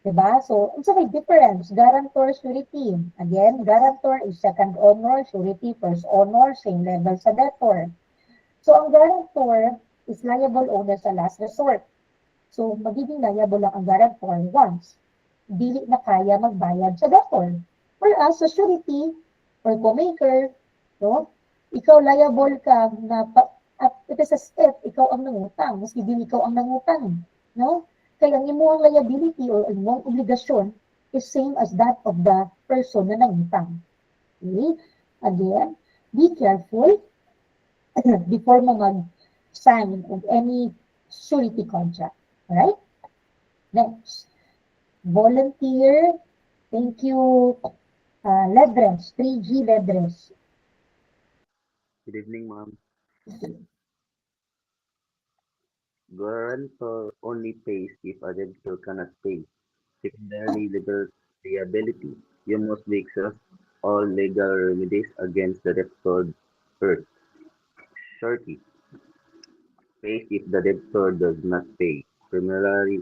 diba? So, it's a big difference, guarantor, surety. Again, guarantor is second honor, surety, first honor, same level sa debtor. So, ang guarantor is liable only sa last resort. So, magiging liable lang ang guarantor once dili na kaya magbayad sa debtor. Whereas sa surety or co-maker, no, ikaw liable ka na it is as if ikaw ang nangutang, maski dili ikaw ang nangutang, no? Kaya ang imong liability or imong obligasyon is same as that of the person na nangutang. Okay? Again, be careful before mo mag-sign of any surety contract. Alright? Next. Volunteer. Thank you. Ledres. 3G Ledres. Good evening, ma'am. Guarantor only pays if a debtor cannot pay. Secondary, legal liability. You must exhaust all legal remedies against the debtor first. Surety pays if the debtor does not pay. Primary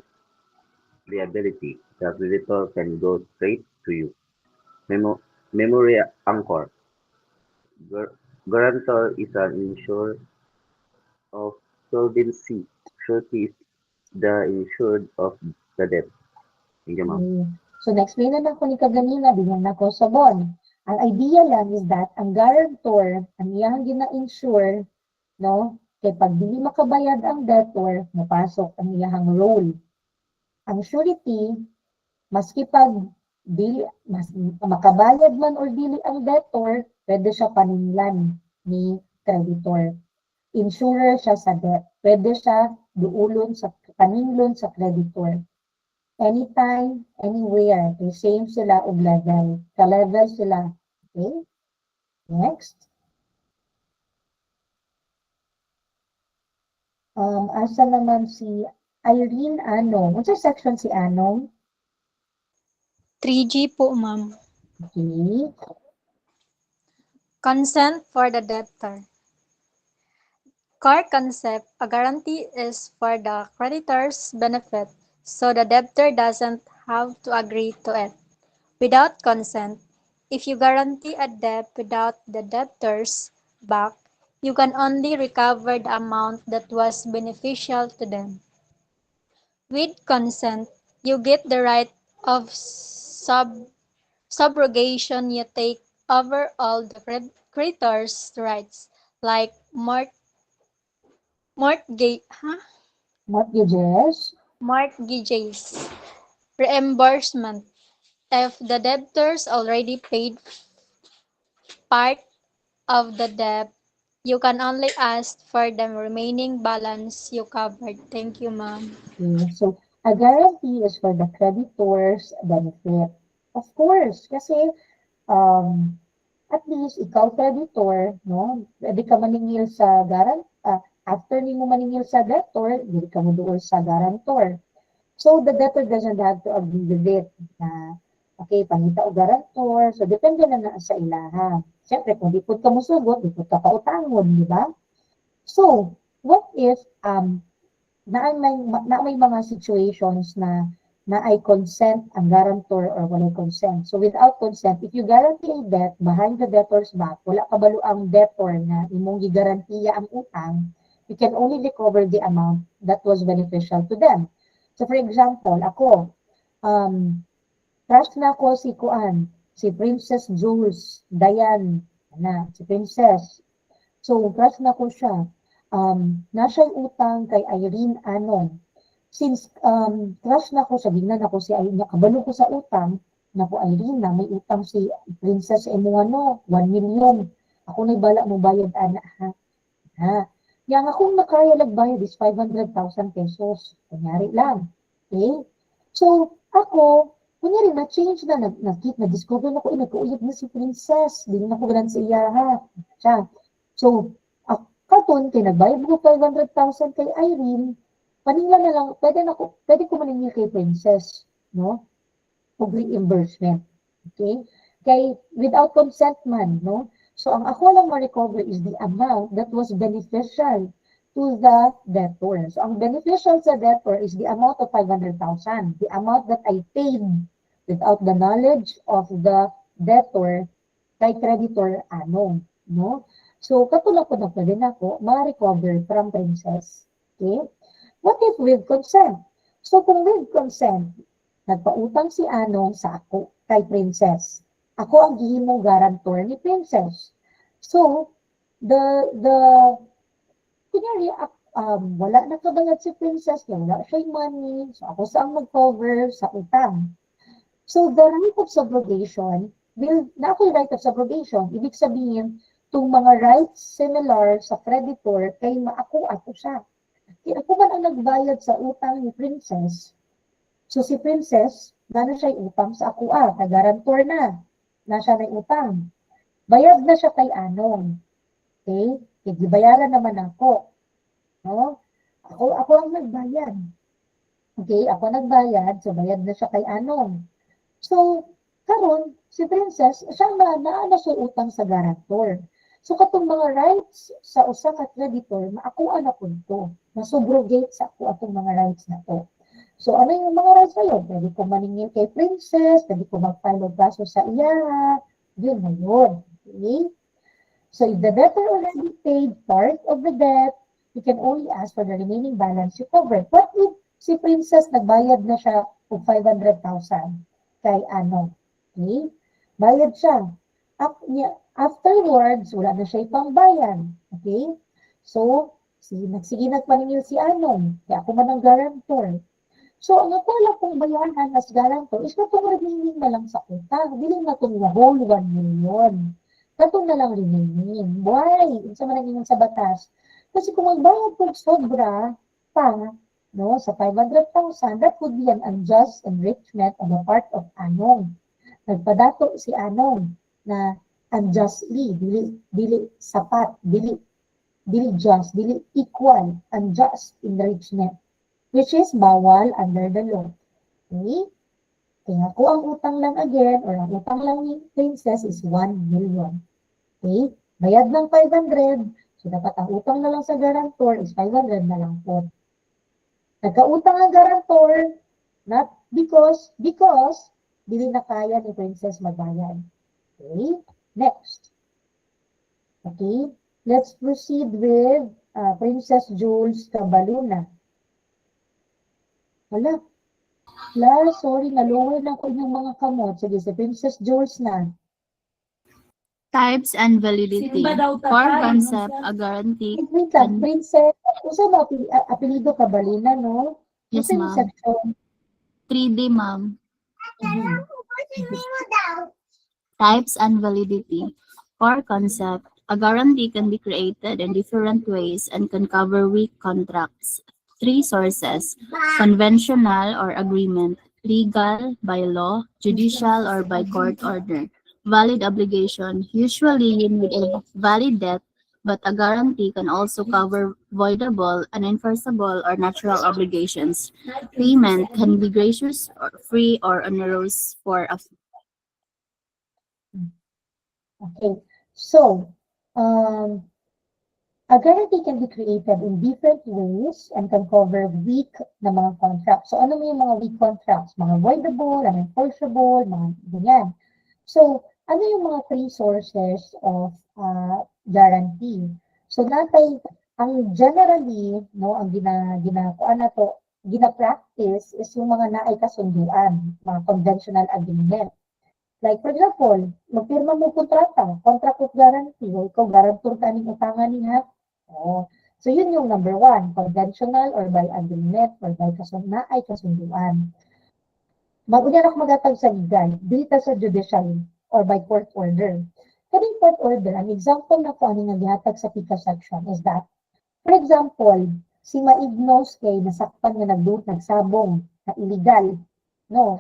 liability. The creditor can go straight to you. Memory anchor. Guarantor is an insurer of solvency. Surety is the insured of the debt. Thank you, ma'am. So, na-explain na ko ni kaganina, bigyan na ko sa bond. Ang idea lang is that ang guarantor, ang iyang gina-insure, no, kaya pag hindi makabayad ang debtor, mapasok ang iyang role. Ang surety, maski pag makabayad man or dili ang debtor, pwede siya paninglan ni creditor. Insurer siya sa debt. Pwede siya duulon sa paninglon sa creditor. Anytime, anywhere, the same sila og level. Ka-level sila. Okay? Next. Asa naman si Irene Anong. What's section si Anong? 3G po, ma'am. Okay. Consent for the debtor. Core concept, a guarantee is for the creditor's benefit, so the debtor doesn't have to agree to it. Without consent, if you guarantee a debt without the debtor's back, you can only recover the amount that was beneficial to them. With consent, you get the right of subrogation. You take over all the creditor's rights, like mortgages, reimbursement. If the debtors already paid part of the debt, you can only ask for the remaining balance you covered. Thank you, ma'am. Okay, so a guarantee is for the creditor's benefit. Of course, kasi at least ikaw creditor, no? Pwede ka maningil sa after mo maningil sa debtor, hindi ka mo doon sa guarantor. So the debtor doesn't have to agree with it na okay, pangita o guarantor. So depende na sa ilaha. Siyempre, kung di po ka musugot, di po ka pautangon, di ba? So, what if na may mga situations na ay consent ang guarantor or wala consent. So without consent, if you guarantee a debt behind the debtor's back, wala kabalo ang debtor na imong gigarantiya ang utang, you can only recover the amount that was beneficial to them. So for example, ako, trust na ako si Princess Jules, Diane, si Princess. So trust na ko siya. Nasa'y utang kay Irene Anon. Since crush na ko, sabingnan ako si Irene, kabalo ko sa utang, na po Irene na may utang si Princess Emuano, 1 million. Ako na'y bala mo bayad, ana, ha? Ha? Yang akong nakaya nagbayad is 500,000 pesos. Kunyari lang. Okay? So, ako, kunyari na-change na, na-discover na ko, nagkauyab na si Princess. Hindi na ko ganun sa iya, ha? Siya. So, katon, kay nagbayad ko 500,000 kay Irene, paningla na lang, pwede ko maningil kay Princess, no? O reimbursement. Okay? Kay, without consent man, no? So, ang ako lang ma-recover is the amount that was beneficial to the debtor. So, ang beneficial sa debtor is the amount of 500,000, the amount that I paid without the knowledge of the debtor kay creditor anong, no? So, katulad ko na pwede na ako ma-recover from Princess. Okay? What if with consent? So, kung with consent, nagpautang si Anong sa ako, kay Princess. Ako ang gihimong guarantor ni Princess. So, kunyari, wala na kabayad si Princess, wala siya money, so ako saan mag-cover sa utang. So, the right of subrogation, na ako right of subrogation, ibig sabihin, itong mga rights similar sa creditor kay ako siya. Kaya ako man ang nagbayad sa utang ni Princess. So si Princess, na siya utang sa ako kay-garantor na siya na utang. Bayad na siya kay Anong. Okay? Kaya gibayaran naman ako. No? Ako ang nagbayad. Okay? Ako nagbayad, so bayad na siya kay Anong. So, karon si Princess, siya na siya utang sa garantor. So, katong mga rights sa usa ka creditor, maakuha na po ito. Na-subrogate sa ako atong mga rights na to. So, ano yung mga rights na yun? Pwede ko maningil kay Princess, pwede ko mag-file of kaso sa iya, yun na yun. Okay? So, if the debtor already paid part of the debt, you can only ask for the remaining balance you covered. What if si Princess nagbayad na siya of 500,000 kay ano? Okay? Bayad siya. Afterwards, wala na siya ipangbayan. Okay? So, sige nagpaningil si Anong. Kaya ako man ang guarantor. So, ang ako lang kong bayaran as guarantor is katong remaining na lang sa utang. Dili na itong whole 1 million. Katong na lang remaining. Why? Isa man ang sa batas. Kasi kung magbayad ko sobra pa, no, sa 500,000, that would be an unjust enrichment on the part of Anong. Nagpadato si Anong na unjustly, dili sapat, dili just, dili equal, unjust enrichment, which is bawal under the law. Okay? Kaya ko ang utang lang again, or ang utang lang ni Princess is 1 million. Okay? Bayad ng 500, so dapat ang utang na lang sa guarantor is 500 na lang po. Nagkautang ang guarantor, not because dili na kaya ni Princess magbayad. Okay? Next. Okay? Let's proceed with Princess Jules Cabaluna. Wala. Sorry, na-lower lang ko yung mga kamot. Sige, si Princess Jules na. Types and validity. For concept, a guarantee. Wait lang, Princess. Usa ba apelido Cabaluna, no? Yes, ma'am. Section. 3D, ma'am. Types and validity. For concept, a guarantee can be created in different ways and can cover weak contracts. 3 sources: conventional or agreement, legal by law, judicial or by court order. Valid obligation, usually with a valid debt, but a guarantee can also cover voidable, unenforceable, or natural obligations. Payment can be gracious, or free, or onerous for a Okay. So, a guarantee can be created in different ways and can cover weak na mga contracts. So, ano yung mga weak contracts? Mga voidable, unenforceable, mga ganyan. So, ano yung mga 3 sources of guarantee? So, natay, ang generally, no, ang gina-practice is yung mga naay kasunduan, mga conventional agreement. Like, for example, magpirma mo kontrata, contract of guarantee, o ikaw, guarantor ka ning utangan niya. So yun yung number 1, conventional or by agreement or by kasunduan. Mag-unya ako magatag sa legal, dito sa judicial or by court order. Kaning court order, ang example na ko ani nga gihatag sa pika section is that, for example, si maignos kay nasakpan nga nagsabong na illegal, no?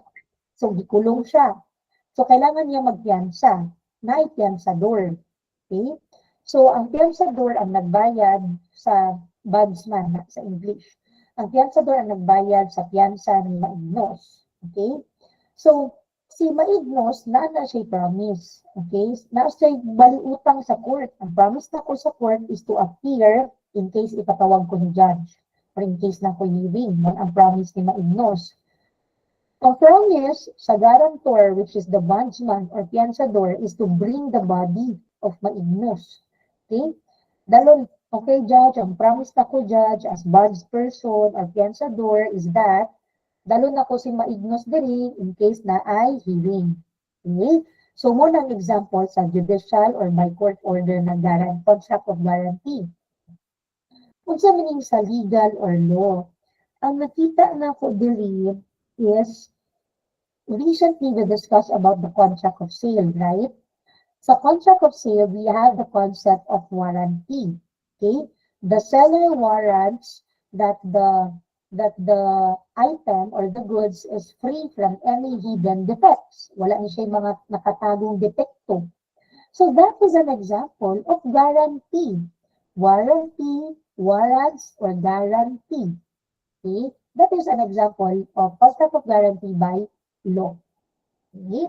So gikulong siya. So kailangan niya magpiyansa, na piyansador. Okay? So ang piyansador ang nagbayad sa bondsman sa English. Ang piyansador ang nagbayad sa piyansa ni maignos. Okay? So, si maignos, na siya promise. Okay? Na siya baliutang sa court. Ang promise na ko sa court is to appear in case ipatawag ko ni judge or in case na ko hearing. Ang promise ni maignos. Ang promise sa guarantor, which is the bondsman or piyansador, is to bring the body of maignos. Okay? Dalon, okay, judge, ang promise na ko, judge, as bondsperson or piyansador is that dalo na ko si maignos diri in case na ay hearing. Okay? So, muna ang example sa judicial or by court order na contract of guarantee. Kung sa meaning sa legal or law, ang nakita na ko diri is recently we discussed about the contract of sale, right? Sa contract of sale, we have the concept of warranty. Okay? The seller warrants that the item or the goods is free from any hidden defects. Wala ni siya mga nakatagong depekto. So that is an example of guarantee. Warranty, warrants, or guarantee. Okay? That is an example of contract of guarantee by law. Okay?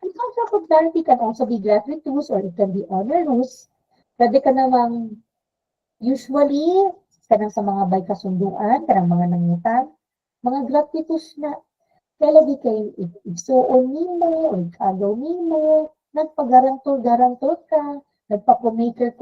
And contract of guarantee can also be gratuitous or it can be onerous. Pwede ka namang usually kanang sa mga bay kasunduan, kanang mga nangutang, mga gratuitous na. Kaya lagi kay igsuon nimo o ikagaw nimo, nagpagarantor ka, nagpa-comaker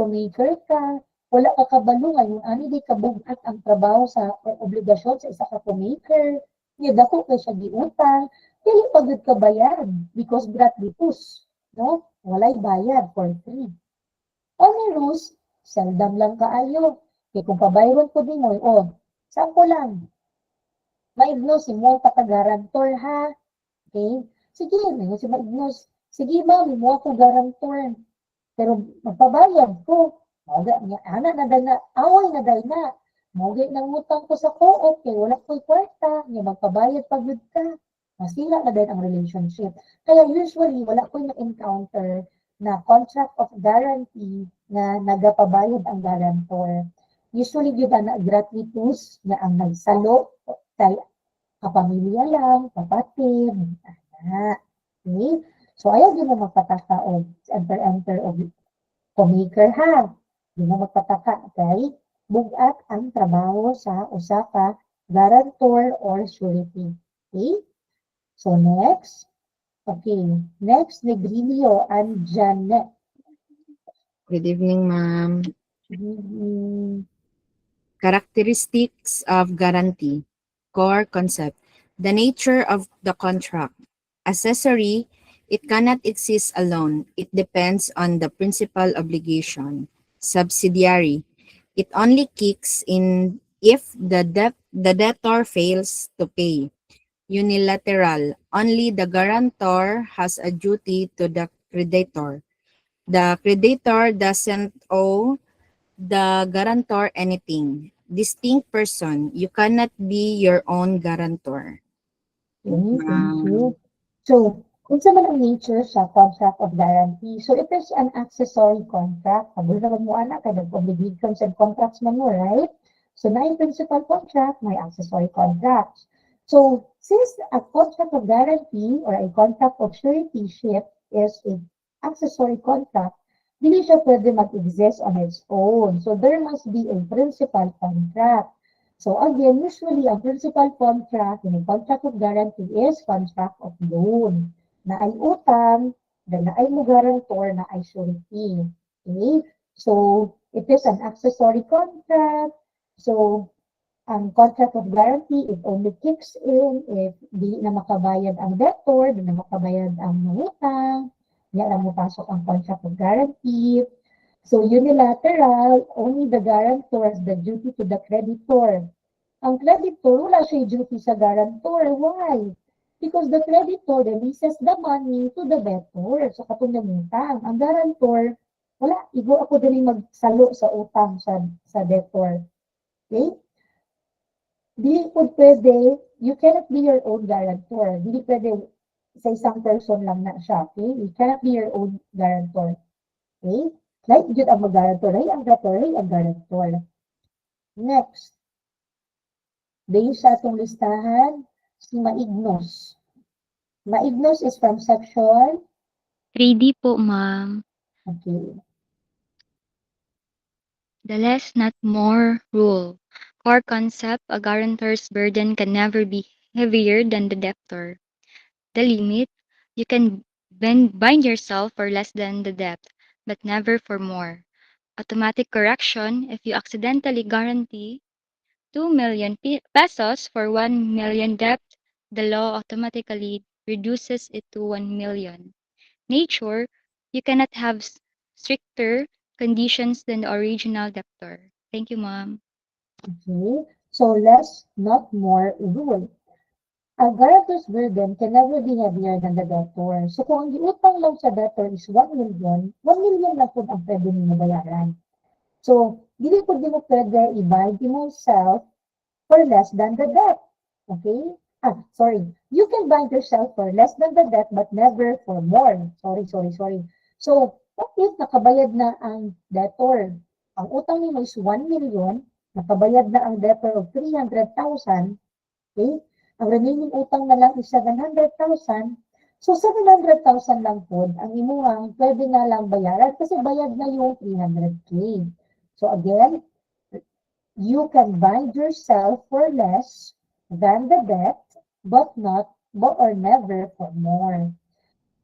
ka, wala ka kabalo ngayon, ani di kabugat ang trabaho sa obligasyon sa isa ka comaker, niya dako kay siya giutang, dili pagod ka bayad because gratuitous, no? Walay bayad for free. Onerous, seldom lang kaayo. Kaya kung pabayron ko din mo, saan ko lang? Maignos, si mo pata-garantor ha. Okay? Sige, si maignos. Sige ma'am, mo ako garantor. Pero magpabayad ko. Ana na dahil na, away na dahil na. Mugay nang utang ko sa co-op, kaya wala ko'y kwarta. Niya magpabayad pagod ka. Masira na dahil ang relationship. Kaya usually, wala ko'y na-encounter na contract of guarantee na nagapabayad ang guarantor. Usually, yun na gratuitous na ang nagsalo kay kapamilya lang, kapatid, anak. Okay? So, ayaw din mo magpataka o enter of comaker ha. Hindi mo magpataka, okay? Bugat ang trabaho sa usaka, guarantor or surety. Okay? So, next. Okay. Next, Negrilio and Janet. Good evening, ma'am. Good evening. Characteristics of guarantee. Core concept. The nature of the contract. Accessory, it cannot exist alone. It depends on the principal obligation. Subsidiary, it only kicks in if the debtor fails to pay. Unilateral, only the guarantor has a duty to the creditor. The creditor doesn't owe the guarantor anything. Distinct person, you cannot be your own guarantor. Okay, thank you. So, kung sa man ang nature sa contract of guarantee, so it is an accessory contract. Habol naman mo anak, kaya obligations and contracts man mo, right? So, na yung principal contract, may accessory contracts. So, since a contract of guarantee or a contract of suretyship is an accessory contract, hindi siya pwede mag-exist on its own. So, there must be a principal contract. So, again, usually, ang principal contract in a contract of guarantee is contract of loan. Na ay utang, na ay mo guarantor, na ay surety. Okay? So, it is an accessory contract. So, ang contract of guarantee, it only kicks in if di na makabayad ang debtor, di na makabayad ang utang, yan ang mapasok ang contract of guarantee. So unilateral, only the guarantor has the duty to the creditor. Ang creditor, wala siya duty sa guarantor. Why? Because the creditor releases the money to the debtor. So katong utang. Ang guarantor, wala, igo ako din magsalo sa utang sa debtor. Okay? Dili po pwede, you cannot be your own guarantor. Dili pwede sa isang person lang na siya. Okay? You cannot be your own guarantor. Okay? Like, yun ang mag-guarantor. Ay, ang guarantor. Next. Based sa atong listahan, si Maignos. Maignos is from section 3D po, ma'am. okay. The less not more rule. Core concept, a guarantor's burden can never be heavier than the debtor. The limit, you can bind yourself for less than the debt, but never for more. Automatic correction, if you accidentally guarantee 2 million pesos for 1 million debt, the law automatically reduces it to 1 million. Nature, you cannot have stricter conditions than the original debtor. Thank you, ma'am. Okay. So less, not more rule. A guarantor's burden can never be heavier than the debtor. So kung ang giutang lang sa debtor is 1 million, 1 million lang po ang pwede ninyo bayaran. So, dili po di mo pwede i-bind yourself for less than the debt. Okay? Sorry. You can bind yourself for less than the debt but never for more. Sorry. So, what if nakabayad na ang debtor? Ang utang nimo is 1 million, nakabayad na ang debtor of 300,000, okay? Ang remaining utang na lang is 700,000. So, 700,000 lang po ang imuhang pwede na lang bayaran kasi bayad na yung 300K. So, again, you can bind yourself for less than the debt, but never for more.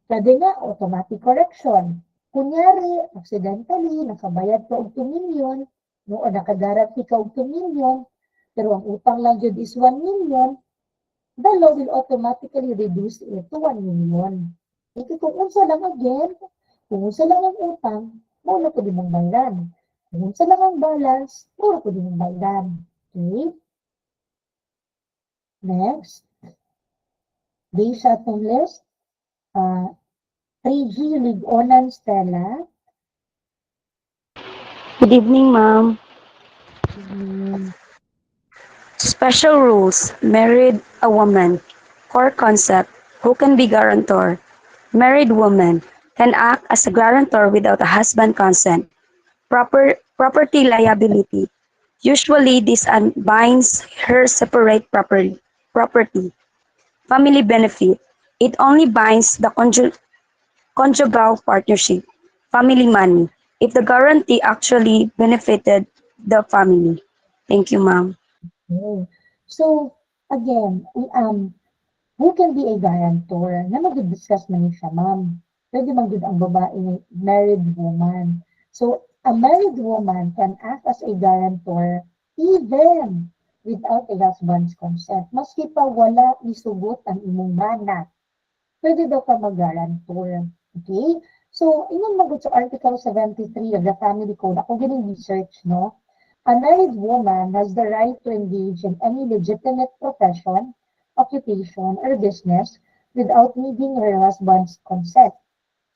Pwede nga, automatic correction. Kunyari, accidentally, nakabayad ka og 2 million, no, o nakaguarantee ka og 2 million, pero ang utang lang yun is 1 million, the law will automatically reduce it to 1 million. Ito kung unsa lang again, kung unsa lang ang utang, muna po din mong bayaran. Kung unsa lang ang balance, muna po din mong bayaran. Okay? Next. Based sa atong list, 3G Ligonan Stella. Good evening, ma'am. Mm, Special rules. Married a woman. Core concept. Who can be guarantor? Married woman can act as a guarantor without a husband consent. Property liability. Usually, this binds her separate property. Family benefit. It only binds the conjugal partnership. Family money. If the guarantee actually benefited the family. Thank you, ma'am. okay. So, again, who can be a guarantor? Na mag-discuss man siya, ma'am. Pwede man good ang babae married woman. So, a married woman can act as a guarantor even without a husband's consent. Maski pa wala isugot ang imong mana, pwede daw ka mag-guarantor. Okay? So, ingon magud sa Article 73 of the Family Code, ako gining research, no? A married woman has the right to engage in any legitimate profession, occupation, or business without needing her husband's consent.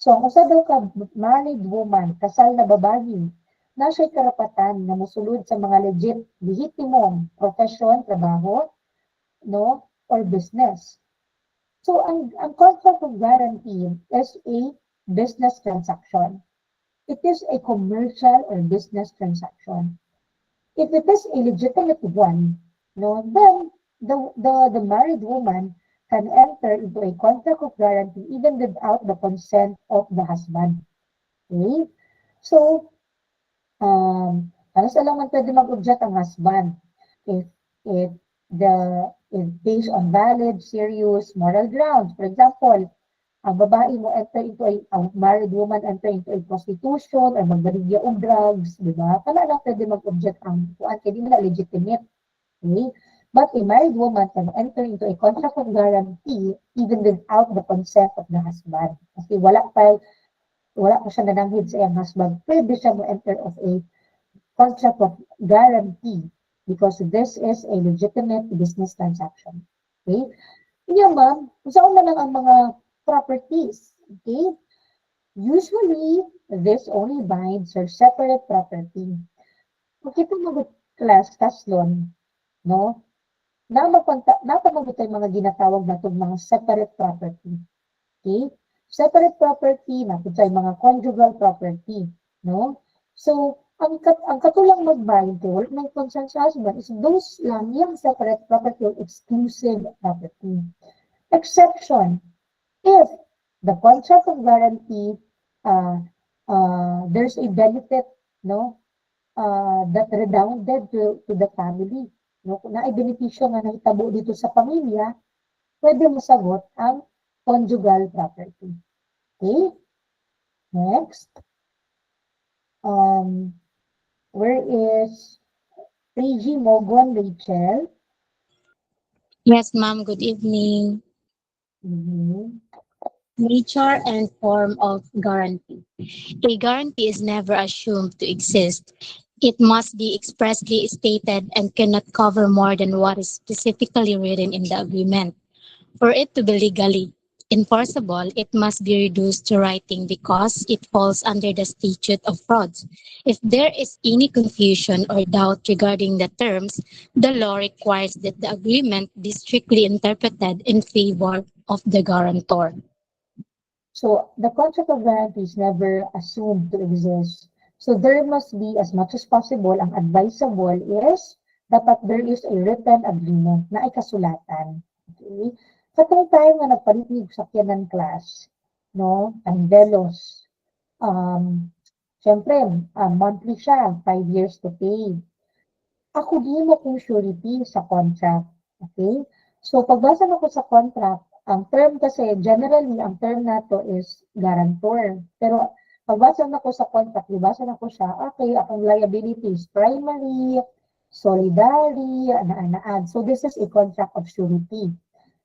So, ang usa daw ka married woman, kasal na babae, na siya'y karapatan na musulod sa mga legitimong profession, trabaho, no, or business. So, ang contract of guarantee is a business transaction. It is a commercial or business transaction. If it is a legitimate one, no, then the married woman can enter into a contract of guarantee even without the consent of the husband. Okay? So, ano sa lang man pwede mag-object ang husband if based on valid, serious, moral grounds. For example, ang babae mo ang married woman enter into a prostitution or magbaligya og drugs, di ba? Kana lang pwede mag-object ang kuan kay di na legitimate. Okay? But a married woman can enter into a contract of guarantee even without the consent of the husband. Kasi wala pa wala ko siya nananghid sa iyang husband, pwede siya mo-enter of a contract of guarantee because this is a legitimate business transaction. Okay? Kaya ma'am, kung saan man lang ang mga properties, okay? Usually, this only binds your separate property. Kung kita mag-class loan, no? Napamagot tayo mga ginatawag na itong mga separate property. Okay? Separate property, napod tayo mga conjugal property, no? So, ang katulang mag-bind, wala may consent sa husband, is those lang yung separate property or exclusive property. Exception, if the contract of guarantee, there's a benefit, no, that redounded to the family, no, kung na ay benepisyo nga nahitabo dito sa pamilya, pwede masagot ang conjugal property. Okay? Next. Where is Reggie Mogon Rachel? Yes, ma'am. Good evening. Nature and form of guarantee. A guarantee is never assumed to exist. It must be expressly stated and cannot cover more than what is specifically written in the agreement. For it to be legally enforceable, it must be reduced to writing because it falls under the statute of frauds. If there is any confusion or doubt regarding the terms, the law requires that the agreement be strictly interpreted in favor of the guarantor. So, the concept of guarantee is never assumed to exist. So, there must be, as much as possible, ang advisable is, dapat there is a written agreement na ay kasulatan. Okay? Katong tayo nga nagpalitig sa kiyanan class, no? Ang velos. Siyempre, monthly siya, 5 years to pay. Ako di mo kung surety sa contract. Okay? So, pagbasa na ko sa contract, ang term kasi, generally, ang term na to is guarantor. Pero, pagbasa na ko sa contract, ibasa na ko siya, okay, akong liabilities, primary, solidary, ana-add. So, this is a contract of surety.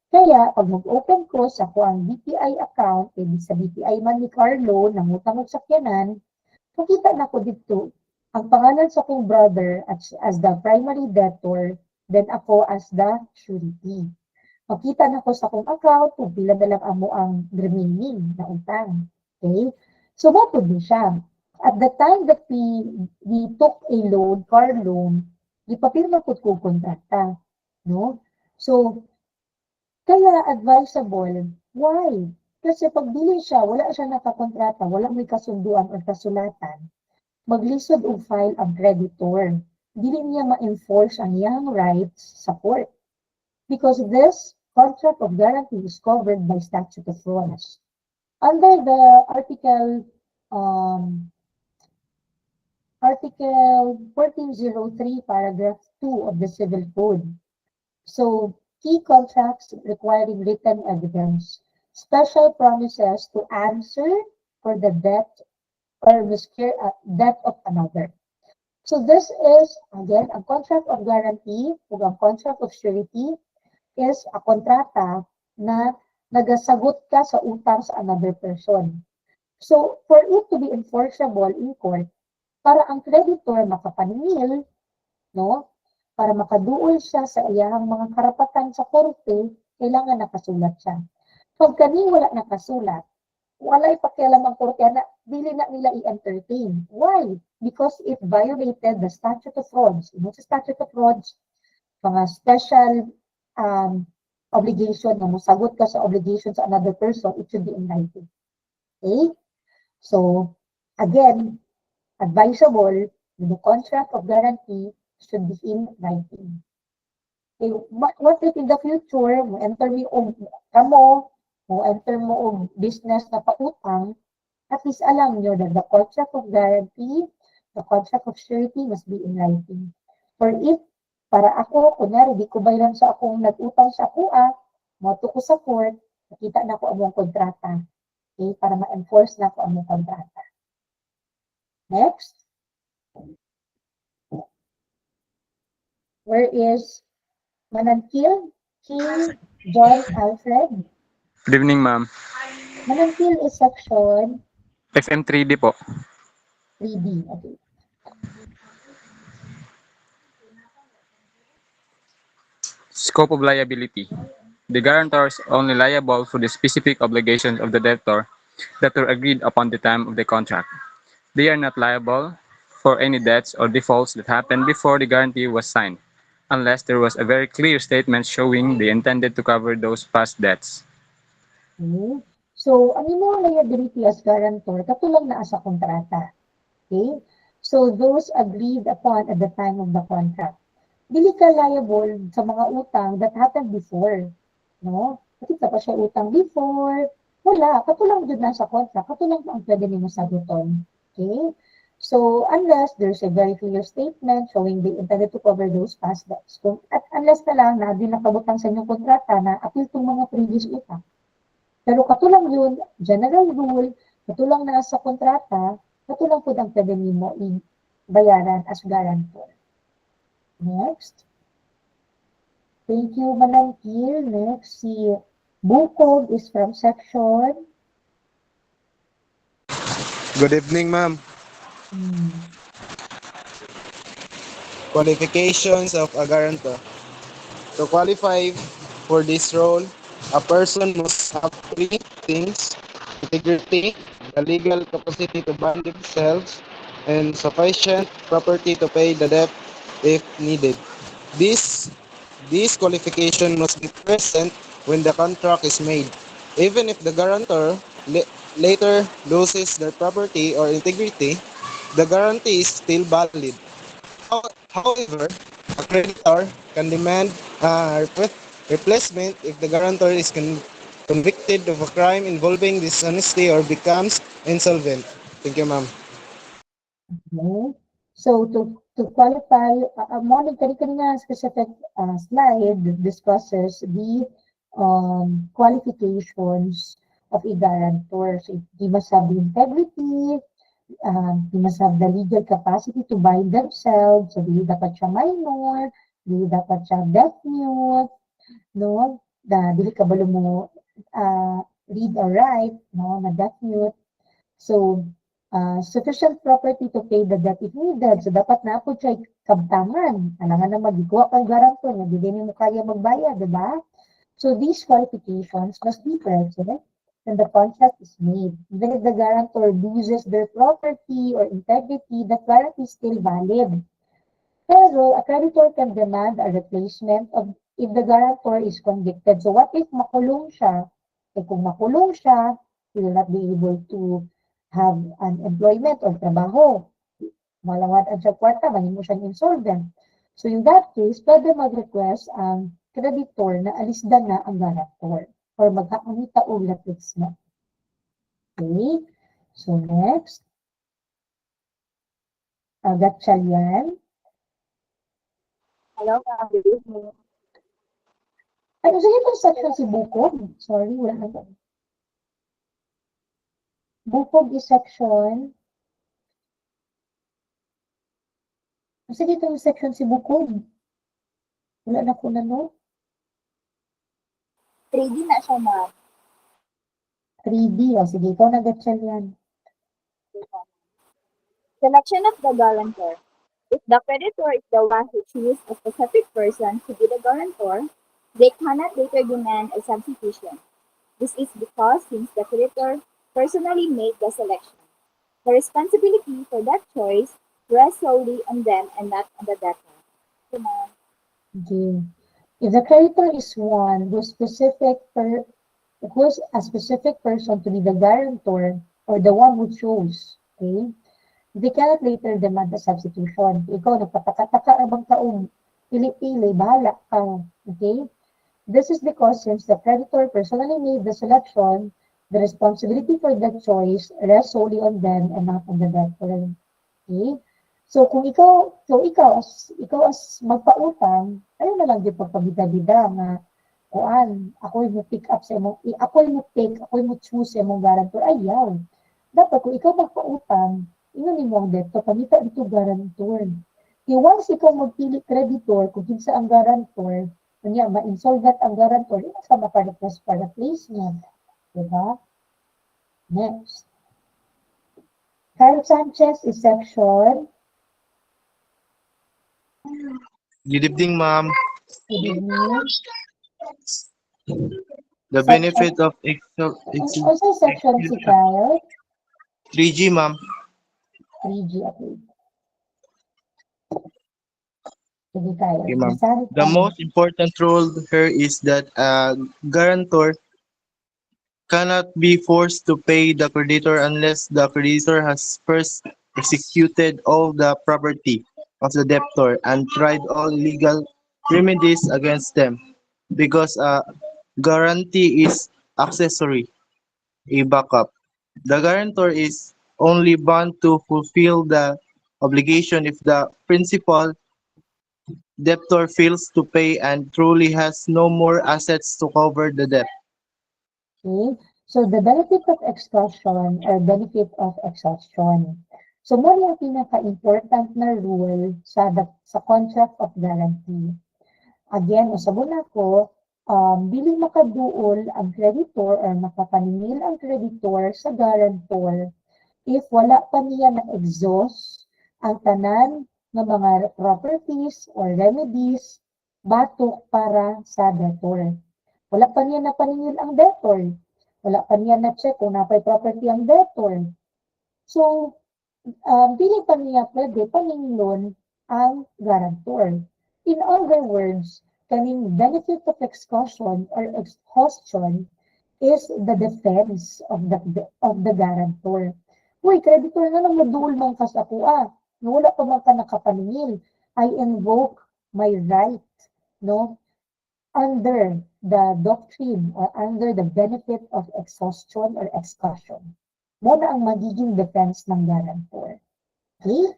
Kaya, pag mag-open ko sa ko ang BPI account, ibig sa BPI man ni Carlo, nangutang og sakyanan, makita na ko dito, ang pangalan sa kong brother as the primary debtor, then ako as the surety. Makita na ko sa kong account kung pila na lang amo ang remaining na utang. Okay? So, what would be siya? At the time that we took a loan, car loan, ipapirma ko kontrata. No? So, kaya advisable. Why? Kasi pag dili siya, wala siya nakakontrata, wala may kasunduan o kasulatan, maglisod o file ang creditor. Dili niya ma-enforce ang iyang rights sa court. Because this contract of guarantee is covered by statute of frauds. Under the Article 1403, paragraph 2 of the Civil Code. So, key contracts requiring written evidence, special promises to answer for the debt or debt of another. So this is, again, a contract of guarantee o a contract of surety is a kontrata na nagasagot ka sa utang sa another person. So, for it to be enforceable in court, para ang creditor makapaningil, no? Para makaduol siya sa iyang mga karapatan sa korte, kailangan nakasulat siya. Pag kani wala nakasulat, walay pakialam ang korte na dili na nila i-entertain. Why? Because it violated the statute of frauds. You know, sa statute of frauds, mga special obligation na mosagot ka sa obligation sa another person, it should be in writing. Okay? So, again, advisable, the contract of guarantee should be in writing. Okay, what if in the future, mo enter mo og business na pautang, at least alam nyo that the contract of guarantee, the contract of surety must be in writing. For if, para ako, kunyari, di ko bayaran sa akong nag-utang sa akua, moto ko sa court, nakita na ko among kontrata. Okay, para ma-enforce na ko among kontrata. Next. Where is Manantil King John Alfred? Good evening, ma'am. Manantil is section FM3D po. 3D. Okay. Scope of liability. The guarantor is only liable for the specific obligations of the debtor that were agreed upon the time of the contract. They are not liable for any debts or defaults that happened before the guarantee was signed, unless there was a very clear statement showing they intended to cover those past debts. Okay. So, ang imong liability as guarantor, katulong naa sa kontrata. Okay? So, those agreed upon at the time of the contract. Dili ka liable sa mga utang that happened before. No? Kita pa siya utang before. Wala. Katulong dun na sa contract. Katulong ang pwede nimo saguton. Okay? So, unless there's a very clear statement showing they intended to cover those past debts. So, at unless na lang na di nakabutang sa inyong kontrata na appeal tong mga previous utang. Pero katulang yun, general rule, katulang na sa kontrata, katulang po ang pwede nimo i-bayaran as guarantor. Next. Thank you, Manang Kil. Next, si Bukog is from section. Good evening, ma'am. Qualifications of a guarantor. To qualify for this role, a person must have three things: integrity, the legal capacity to bind themselves, and sufficient property to pay the debt if needed. These qualifications must be present when the contract is made. Even if the guarantor later loses their property or integrity, the guarantee is still valid. However, a creditor can demand replacement if the guarantor is convicted of a crime involving dishonesty or becomes insolvent. Thank you, ma'am. Okay. So, to qualify, monitoring kanina specific slide discusses the qualifications of a guarantor. So, they must have the integrity, they must have the legal capacity to bind themselves. So, di dapat siya minor, di dapat siya deaf mute, no? Dili ka balo mo read or write, no? Na deaf mute. So, sufficient property to pay the debt if needed. So, dapat na po siya kabtangan. Alangan na magigwa kang guarantor, hindi din mo kaya magbayad, di ba? So, these qualifications must be present when the contract is made. Even if the guarantor loses their property or integrity, the guarantee is still valid. Pero, a creditor can demand a replacement of if the guarantor is convicted. So, what if makulong siya? Eh, kung makulong siya, he will not be able to have an employment or trabaho. Malawat ang siya kwarta, mahimo siyang insolvent. So in that case, pwede mag-request ang creditor na alisdan na ang guarantor or maghakamita og replacement. Okay? So next. Gatchalian. Hello, good evening. Ay, sa itong section si Bukog. Sorry, wala na ba? Bukog is section. Kasi dito yung section si Bukog. Wala na ko na, no? 3D na siya, ma'am. 3D. O, sige, ikaw nag-gatchal yan. Selection of the guarantor. If the creditor is the one who chooses a specific person to be the guarantor, they cannot later demand a substitution. This is because since the creditor personally made the selection, the responsibility for that choice rests solely on them and not on the debtor. Okay. If the creditor is one who's a specific person to be the guarantor or the one who chose, okay, they cannot later demand a substitution. Ikaw, nagpataka-taka abang taong pili-pili, bahala ka, okay? This is because since the creditor personally made the selection, the responsibility for that choice rests solely on them and not on the debtor. Okay? So kung ikaw as magpautang, ano na lang di pagpabida-bida nga ako mo pick up sa imong ako mo choose sa imong guarantor. Ayaw. Dapat kung ikaw magpautang, ingon nimo ang debtor, pamita dito guarantor. Once ikaw magpili creditor, kung kinsa ang guarantor, kanya ma-insolvent ang guarantor, ito sa maka-request for replacement. Diba? Next. Kyle Sanchez is section. Good evening, ma'am. Good evening. The Section, benefit of also section si Kyle. 3G, ma'am. 3G, okay. Sige, Kyle. Okay, ma'am. Basahin The ka. most important rule here is that a guarantor cannot be forced to pay the creditor unless the creditor has first executed all the property of the debtor and tried all legal remedies against them. Because a guarantee is accessory, a backup. The guarantor is only bound to fulfill the obligation if the principal debtor fails to pay and truly has no more assets to cover the debt. Okay? So, the benefit of exhaustion or benefit of exhaustion. So, mo yung pinaka-important na rule sa contract of guarantee. Again, usabon ako, dili makaduol ang creditor or makapaningil ang creditor sa guarantor if wala pa niya na-exhaust ang tanan ng mga properties or remedies batok para sa debtor. Wala pa niya napaningil ang debtor. Wala pa niya na-check kung napay property ang debtor. So, dili pa niya pwede paningilon ang guarantor. In other words, kaning benefit of exhaustion or exhaustion is the defense of the guarantor. Uy, creditor nga nang madul man ka sa kuha. Wala pa man ka nakapaningil. I invoke my right, no? Under the doctrine or under the benefit of exhaustion or excussion. Mo na ang magiging defense ng guarantor. Okay?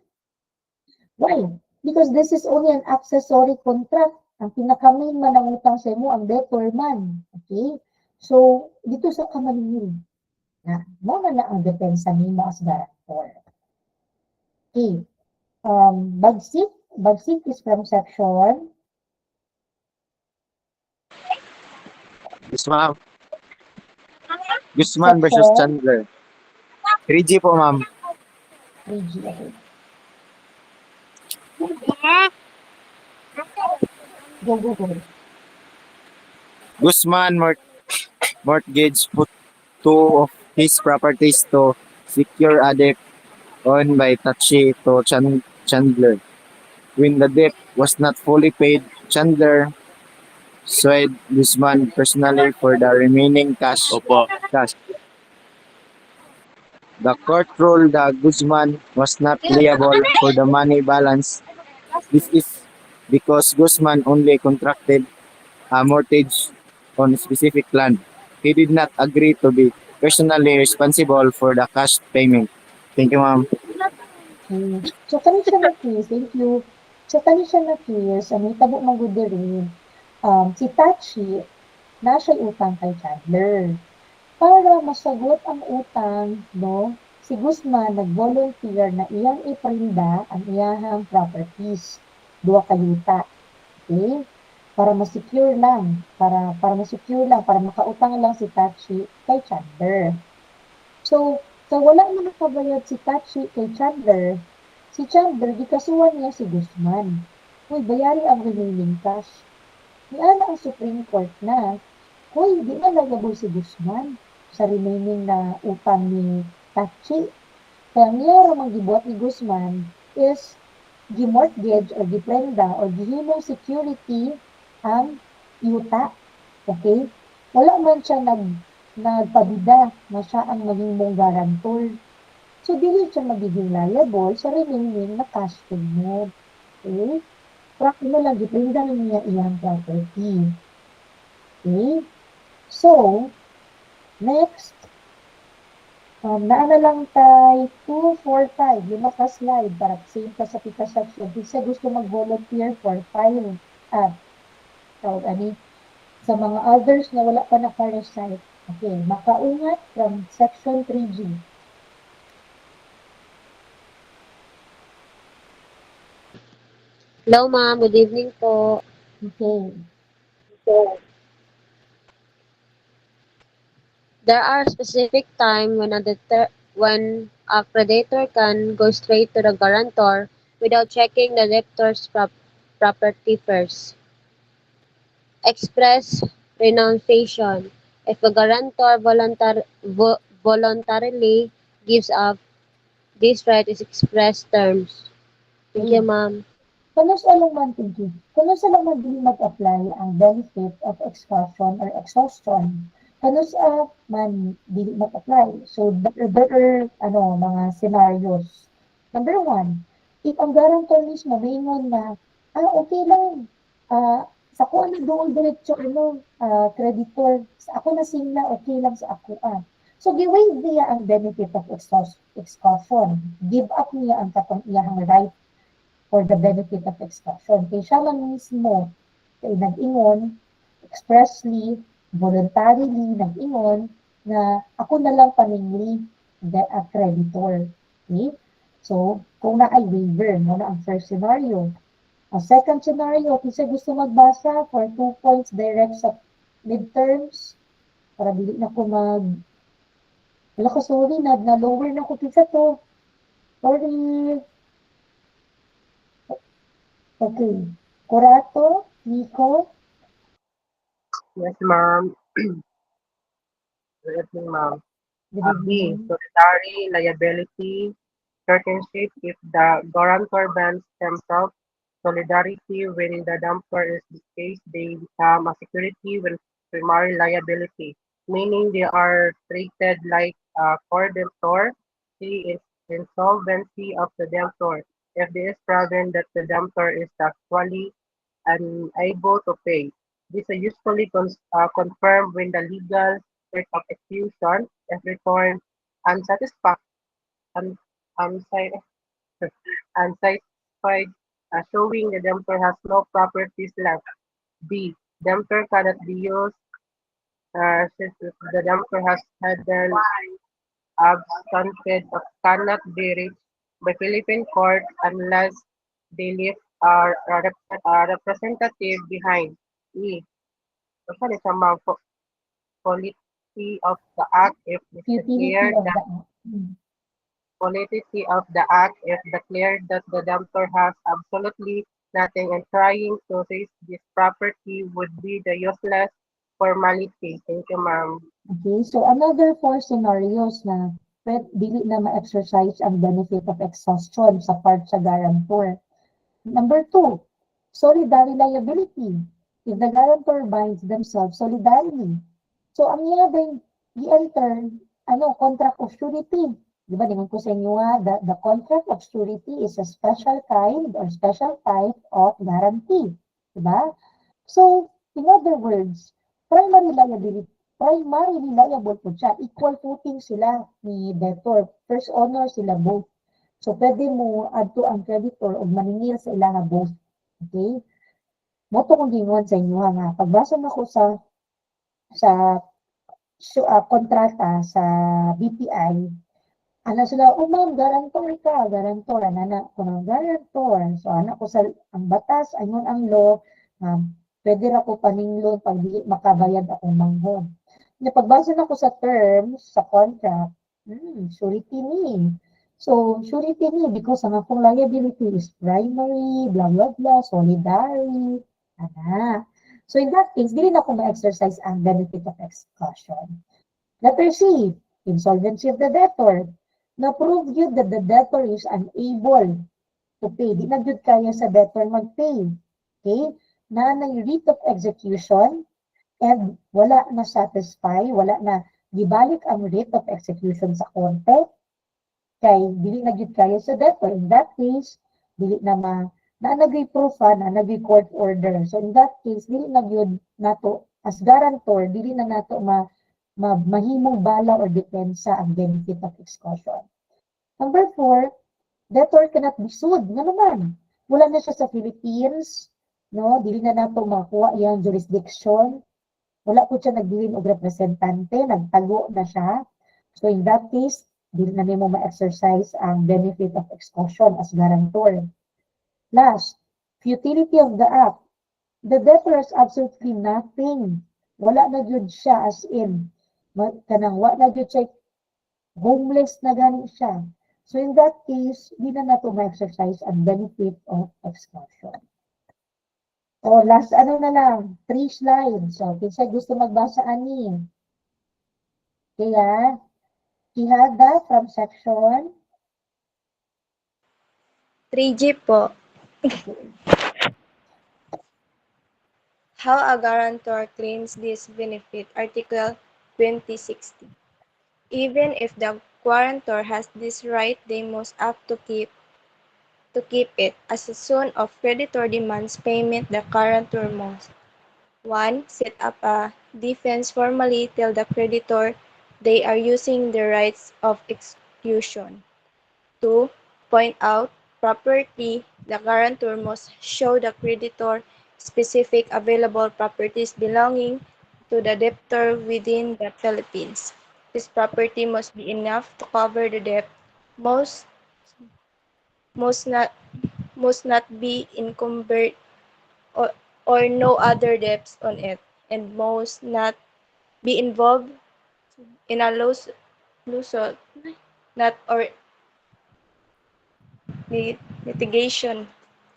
Why? Because this is only an accessory contract. Ang pinaka-main man ang utang sa imo ang debtor man. Okay? So, dito sa kamaningil, mo na ang depensa nimo as guarantor. Okay. Bagsik is from section Guzman versus Chandler. 3G po, ma'am. 3G. Okay. Go. Guzman mortgage put two of his properties to secure a debt owned by Tachi to Chandler. When the debt was not fully paid, Chandler sued Guzman personally for the remaining cash. The court ruled that Guzman was not liable for the money balance. This is because Guzman only contracted a mortgage on specific land. He did not agree to be personally responsible for the cash payment. Thank you, ma'am. So, kani siya na-clear. Thank you. So, kani siya na-clear. Sa may tabo magudiri, si Tachi, na siya utang kay Chandler. Para masagot ang utang, no, si Guzman nag-volunteer na iyang iprinda ang iyahang properties. 2 kayuta. Okay? Para ma-secure lang, para makautang lang si Tachi kay Chandler. So wala mo nakabayad si Tachi kay Chandler, si Chandler, di kasuhan niya si Guzman. Uy, bayari ang remaining cash. Niyan ang Supreme Court na, uy, di na liable si Guzman sa remaining na utang ni Tachi. Kaya niya ramang gibuhat ni Guzman is gimortgage or giprenda or gihimong security ang yuta. Okay? Wala man siya nagpabida na siya ang maging guarantor. So, dili siya magiging liable sa remaining na cash payment. Okay? Prakino lang, giprenda niya iyang property. Okay? So, next, naana lang tayo 2, 4, 5. Yung naka-slide para same ka sa pika section. Kung siya gusto mag-volunteer for 5 sa mga others na wala pa naka-recite. Okay, makaungat from section 3G. Hello, ma'am. Good evening po. Okay. There are specific time when a creditor can go straight to the guarantor without checking the debtor's property first. Express renunciation. If a guarantor voluntarily gives up, this right is expressed terms. Thank you, ma'am. Kano sa man thinking? Kano sa man dili mag-apply ang benefit of exclusion or exhaustion? Kano sa man dili mag-apply? So there are mga scenarios. Number one, if ang guarantor mismo maingon na okay lang, sa ko na doon diretso creditor, sa ako na singla okay lang sa ako So giwave niya ang benefit of exclusion. Give up niya ang katong iyang right for the benefit of exclusion. Kaya siya lang mismo kay nag-ingon, expressly, voluntarily nag-ingon na ako na lang paningli the creditor. Okay? So, kung na ay waiver, na ang first scenario. Ang second scenario, kasi gusto magbasa for 2 points direct sa midterms, para dili na ko wala ko, sorry, na-lower na ko kisa to. Sorry. Okay. Curato, Nico. Yes, ma'am. Good evening, ma'am. B. Solidary liability certainship if the guarantor binds themselves solidarity when the dumper is displaced, they become a security with primary liability, meaning they are treated like a co-debtor. C is insolvency of the debtor. If there is proven that the debtor is actually unable to pay. This is usually confirmed when the legal state of execution is returned unsatisfactory, unsatisfied, showing the debtor has no properties left. B. Debtor cannot be used since the debtor has had an absconded or cannot be reached by Philippine court unless they leave a representative behind. E. Kasi sa mga quality of the act if declared that validity of the act if declared that the debtor has absolutely nothing and trying to seize this property would be the useless formality. Thank you, ma'am. Okay, so another 4 scenarios na dili na ma-exercise ang benefit of exhaustion sa part sa guarantor. Number 2, solidary liability. If the guarantor binds themselves solidarily. So, ang yabang i-enter, contract of surety. Di ba, ko sa inyo the contract of surety is a special kind or special type of guarantee. Di ba? So, in other words, primary liable po siya. Equal footing sila ni debtor. First honor sila both. So, pwede mo add to ang creditor o maningil sa ilang both. Okay? Moto kong gingon sa inyo nga. Pagbasa na ko sa kontrata sa BPI, sila, ma'am, guarantor ka, guarantor, kung guarantor. So, ko sa ang batas, ayun ang law, pwede ra ko paninglon pag di makabayad akong manghod. Pagbasa na ko sa terms, sa contract, surety ni. So, surety ni because ang akong liability is primary, blah, blah, blah, solidary, So, in that case, dili na ko ma-exercise ang benefit of exclusion. Letter C, insolvency of the debtor. Na-prove yun that the debtor is unable to pay. Di na yun kaya sa debtor mag-pay. Okay? Na writ of execution and wala na satisfy, wala na gibalik ang writ of execution sa korte. Kay dili na yun kaya sa debtor. In that case, dili na nagay proof na nagay court order. So in that case, dili na yun nato as guarantor, dili na nato mahimong bala or depensa ang benefit of exclusion. Number 4, debtor cannot be sued. Nga naman, wala na siya sa Philippines, no? Dili na nato makuha iyang jurisdiction. Wala po siya nagbilin og representante, nagtago na siya. So in that case, dili na nimo ma-exercise ang benefit of exclusion as guarantor. Last, futility of the act. The debtor has absolutely nothing. Wala na jud siya as in. Wala na jud siya, homeless na gani siya. So in that case, di na nato ma-exercise ang benefit of exclusion. O last ano na lang, 3 slides. So, kinsa gusto magbasa ani? Kaya, Kihada from section 3G po. How a guarantor claims this benefit, Article 2060. Even if the guarantor has this right, they must act to keep it. As soon as creditor demands payment, the guarantor must 1. Set up a defense formally tell the creditor they are using the rights of exclusion. 2. Point out property. The guarantor must show the creditor specific available properties belonging to the debtor within the Philippines. This property must be enough to cover the debt. Most not be encumbered or no other debts on it, and most not be involved in a lawsuit, not or litigation.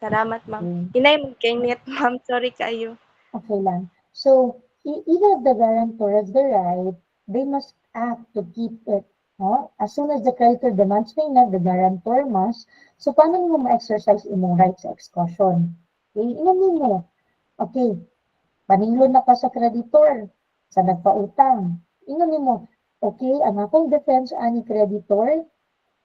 Salamat, ma'am. Hinay mo kay net, ma'am. Sorry kayo. Okay lang. So, even if the guarantor has the right, they must act to keep it. No? As soon as the creditor demands payment, the guarantor must. So, paano mo ma-exercise imong right sa exclusion? Okay, inamin mo. Okay, paninglo na ka sa creditor, sa nagpautang. Inamin mo, okay, ang akong defense ani creditor,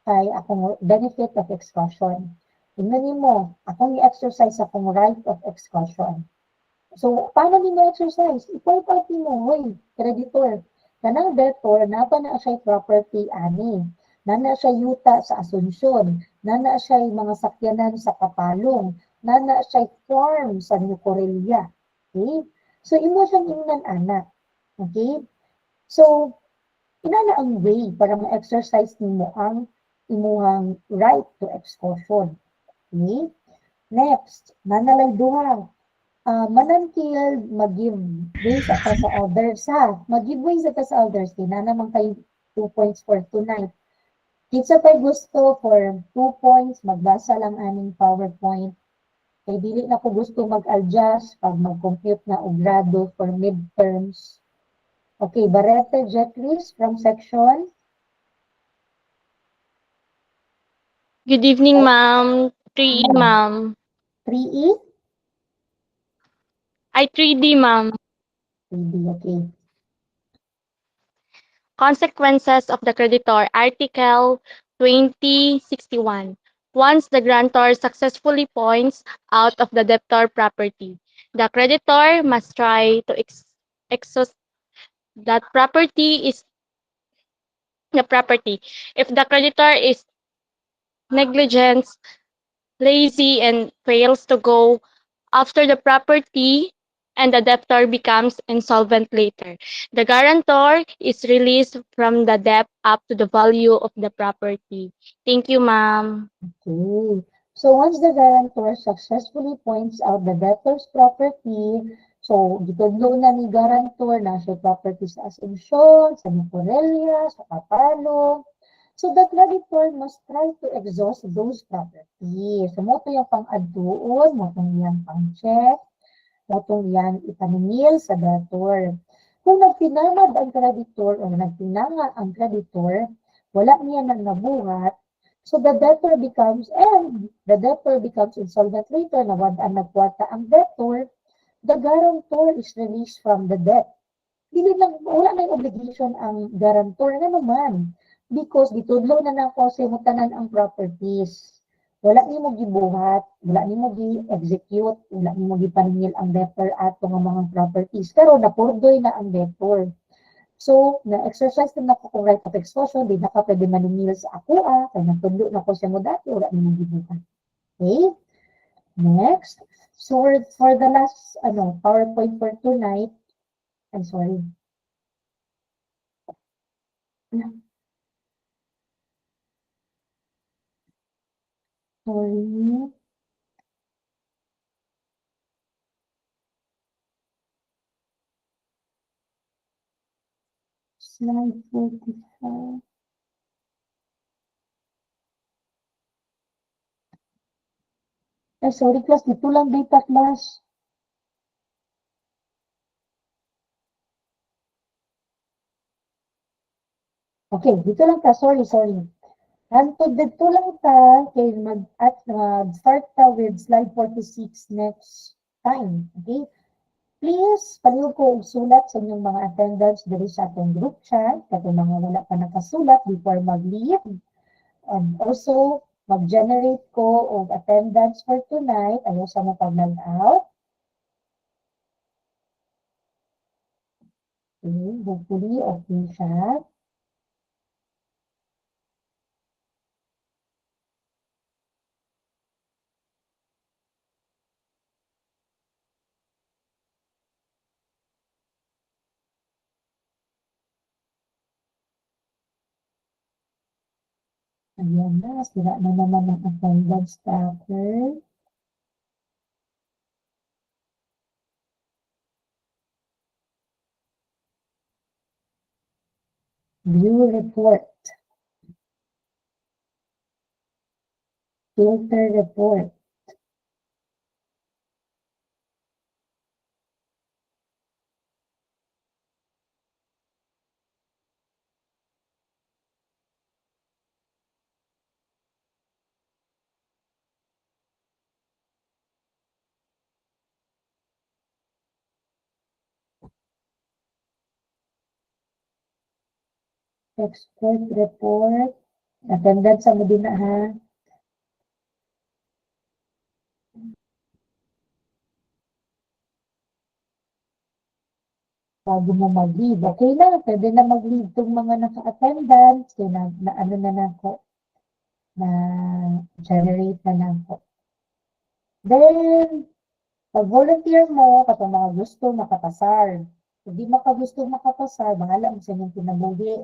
kay akong benefit of exclusion. Inamin mo, akong i-exercise akong right of exclusion. So, paano nimo exercise? Ipalpal mo, hoy, creditor. Kanang debtor, napa na siya property ani. Nana siya yuta sa asunsyon. Nana siya mga sakyanan sa kapalong. Nana siya farm sa New Corelia. Okay? So, imo siyang imnan anak. Okay? So, inana ang way para ma-exercise nimo ang imuhang right to exclusion. Okay? Next, nanalay duha. Manantiel mag-give ways ata sa others ha. Mag-give ways ata sa others. Kina naman kayo 2 points for tonight. Kitsa pa'y gusto for 2 points, magbasa lang aming PowerPoint. Kay dili na ko gusto mag-adjust pag mag-compute na og grado for midterms. Okay, Barrete Jetlis from section. Good evening, ma'am. 3E, ma'am. 3E? Ay, 3D, ma'am. 3D, okay. Consequences of the creditor, Article 2061. Once the grantor successfully points out of the debtor property, the creditor must try to exhaust that property is the property. If the creditor is negligent, lazy, and fails to go after the property, and the debtor becomes insolvent later, the guarantor is released from the debt up to the value of the property. Thank you, ma'am. Okay. So once the guarantor successfully points out the debtor's property, so gitudlo na ni guarantor na siya property sa Asuncion, sa Nicorelia, sa Kapalo. So the creditor must try to exhaust those properties. So mo yung pang-adtuon, mo yung pang-check, mo yan ipaningil sa debtor. Kung nagtinamad ang kreditor o nagtinanga ang kreditor, wala niya nang nabuhat, so the debtor becomes insolvent later, nawad-an nagkwarta ang debtor, the guarantor is released from the debt. Wala na yung obligation ang guarantor na naman because gitudlo na nako sa tanan ang properties. Wala ni mo gibuhat, wala ni mo gi-execute, wala ni mo gipaningil ang debtor ato nga mga properties. Pero napurdoy na ang debtor. So, na-exercise na ako kung right of exclusion, di na ka pwede maningil sa ako kaya natudlo na ko siya mo dati, wala ni mo gibuhat. Okay? Next. So, for the last PowerPoint for tonight, I'm sorry. Sorry. Slide 45. Ay, sorry class, dito lang data class. Okay, dito lang ta, sorry. Hantod dito lang ta, kay mag-start ta with slide 46 next time. Okay? Please, palihog ko og sulat sa inyong mga attendance diri sa atong group chat, katong mga wala pa nakasulat before mag-leave. And also, mag-generate ko og attendance for tonight. Ayaw sa mo pag-log-out. Okay, hopefully, okay siya. Ayan na, sira na naman ang attendance tracker. View report. Filter report. Export report. Attendance sa Medina ha. Bago mo mag-leave. Okay na, pwede na mag-leave itong mga naka-attendance. Kaya na ano na ako, na generate na ako. Then, pag volunteer mo, katong mga gusto makapasar. Kung di makagusto makapasar, bahala mo sa inyong kinabuhi.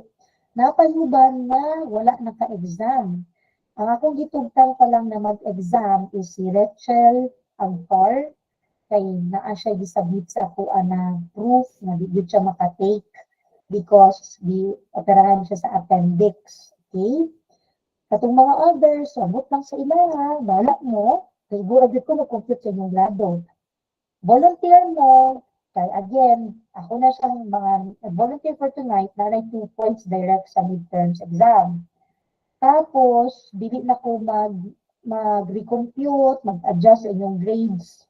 Napayuban na wala naka-exam. Ang akong gitugtang pa lang na mag-exam is si Rachel Agpar. Kay naa siya gisabit sa ako na proof na di siya makatake because di operahan siya sa appendix. Okay? Katong mga others, sabot lang sa ilaha, bahala mo. Kay siguro ko na-compute sa inyong grado. Volunteer mo, kay again, ako na siyang mga volunteer for tonight, na 2 points direct sa midterms exam. Tapos, dili na ko mag-recompute, mag-adjust sa inyong grades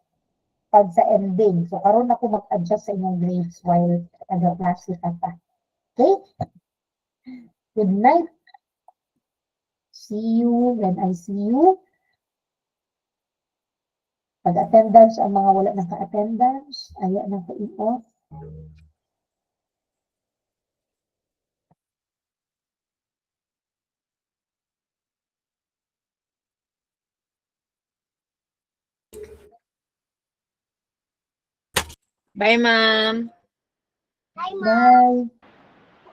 pag sa ending. So, karon ako mag-adjust sa inyong grades while nag-klase ka pa. Okay? Good night. See you when I see you. Pag-attendance ang mga wala naka-attendance, aya na ko i-off. Bye, ma'am. Bye.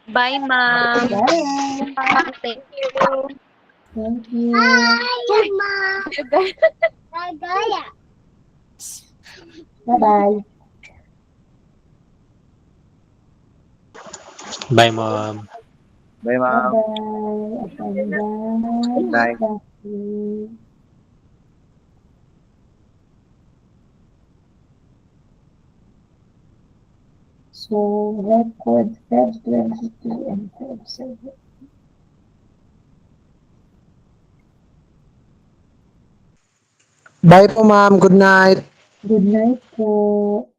Bye, ma'am. Bye. Thank you. Thank you. Bye, ma'am. Bye-bye. Bye, ma'am. Bye, ma'am. Bye-bye. Attendance. Good night. Copy. So, record Feb 22 and Feb 7. Bye po, ma'am. Good night. Good night po.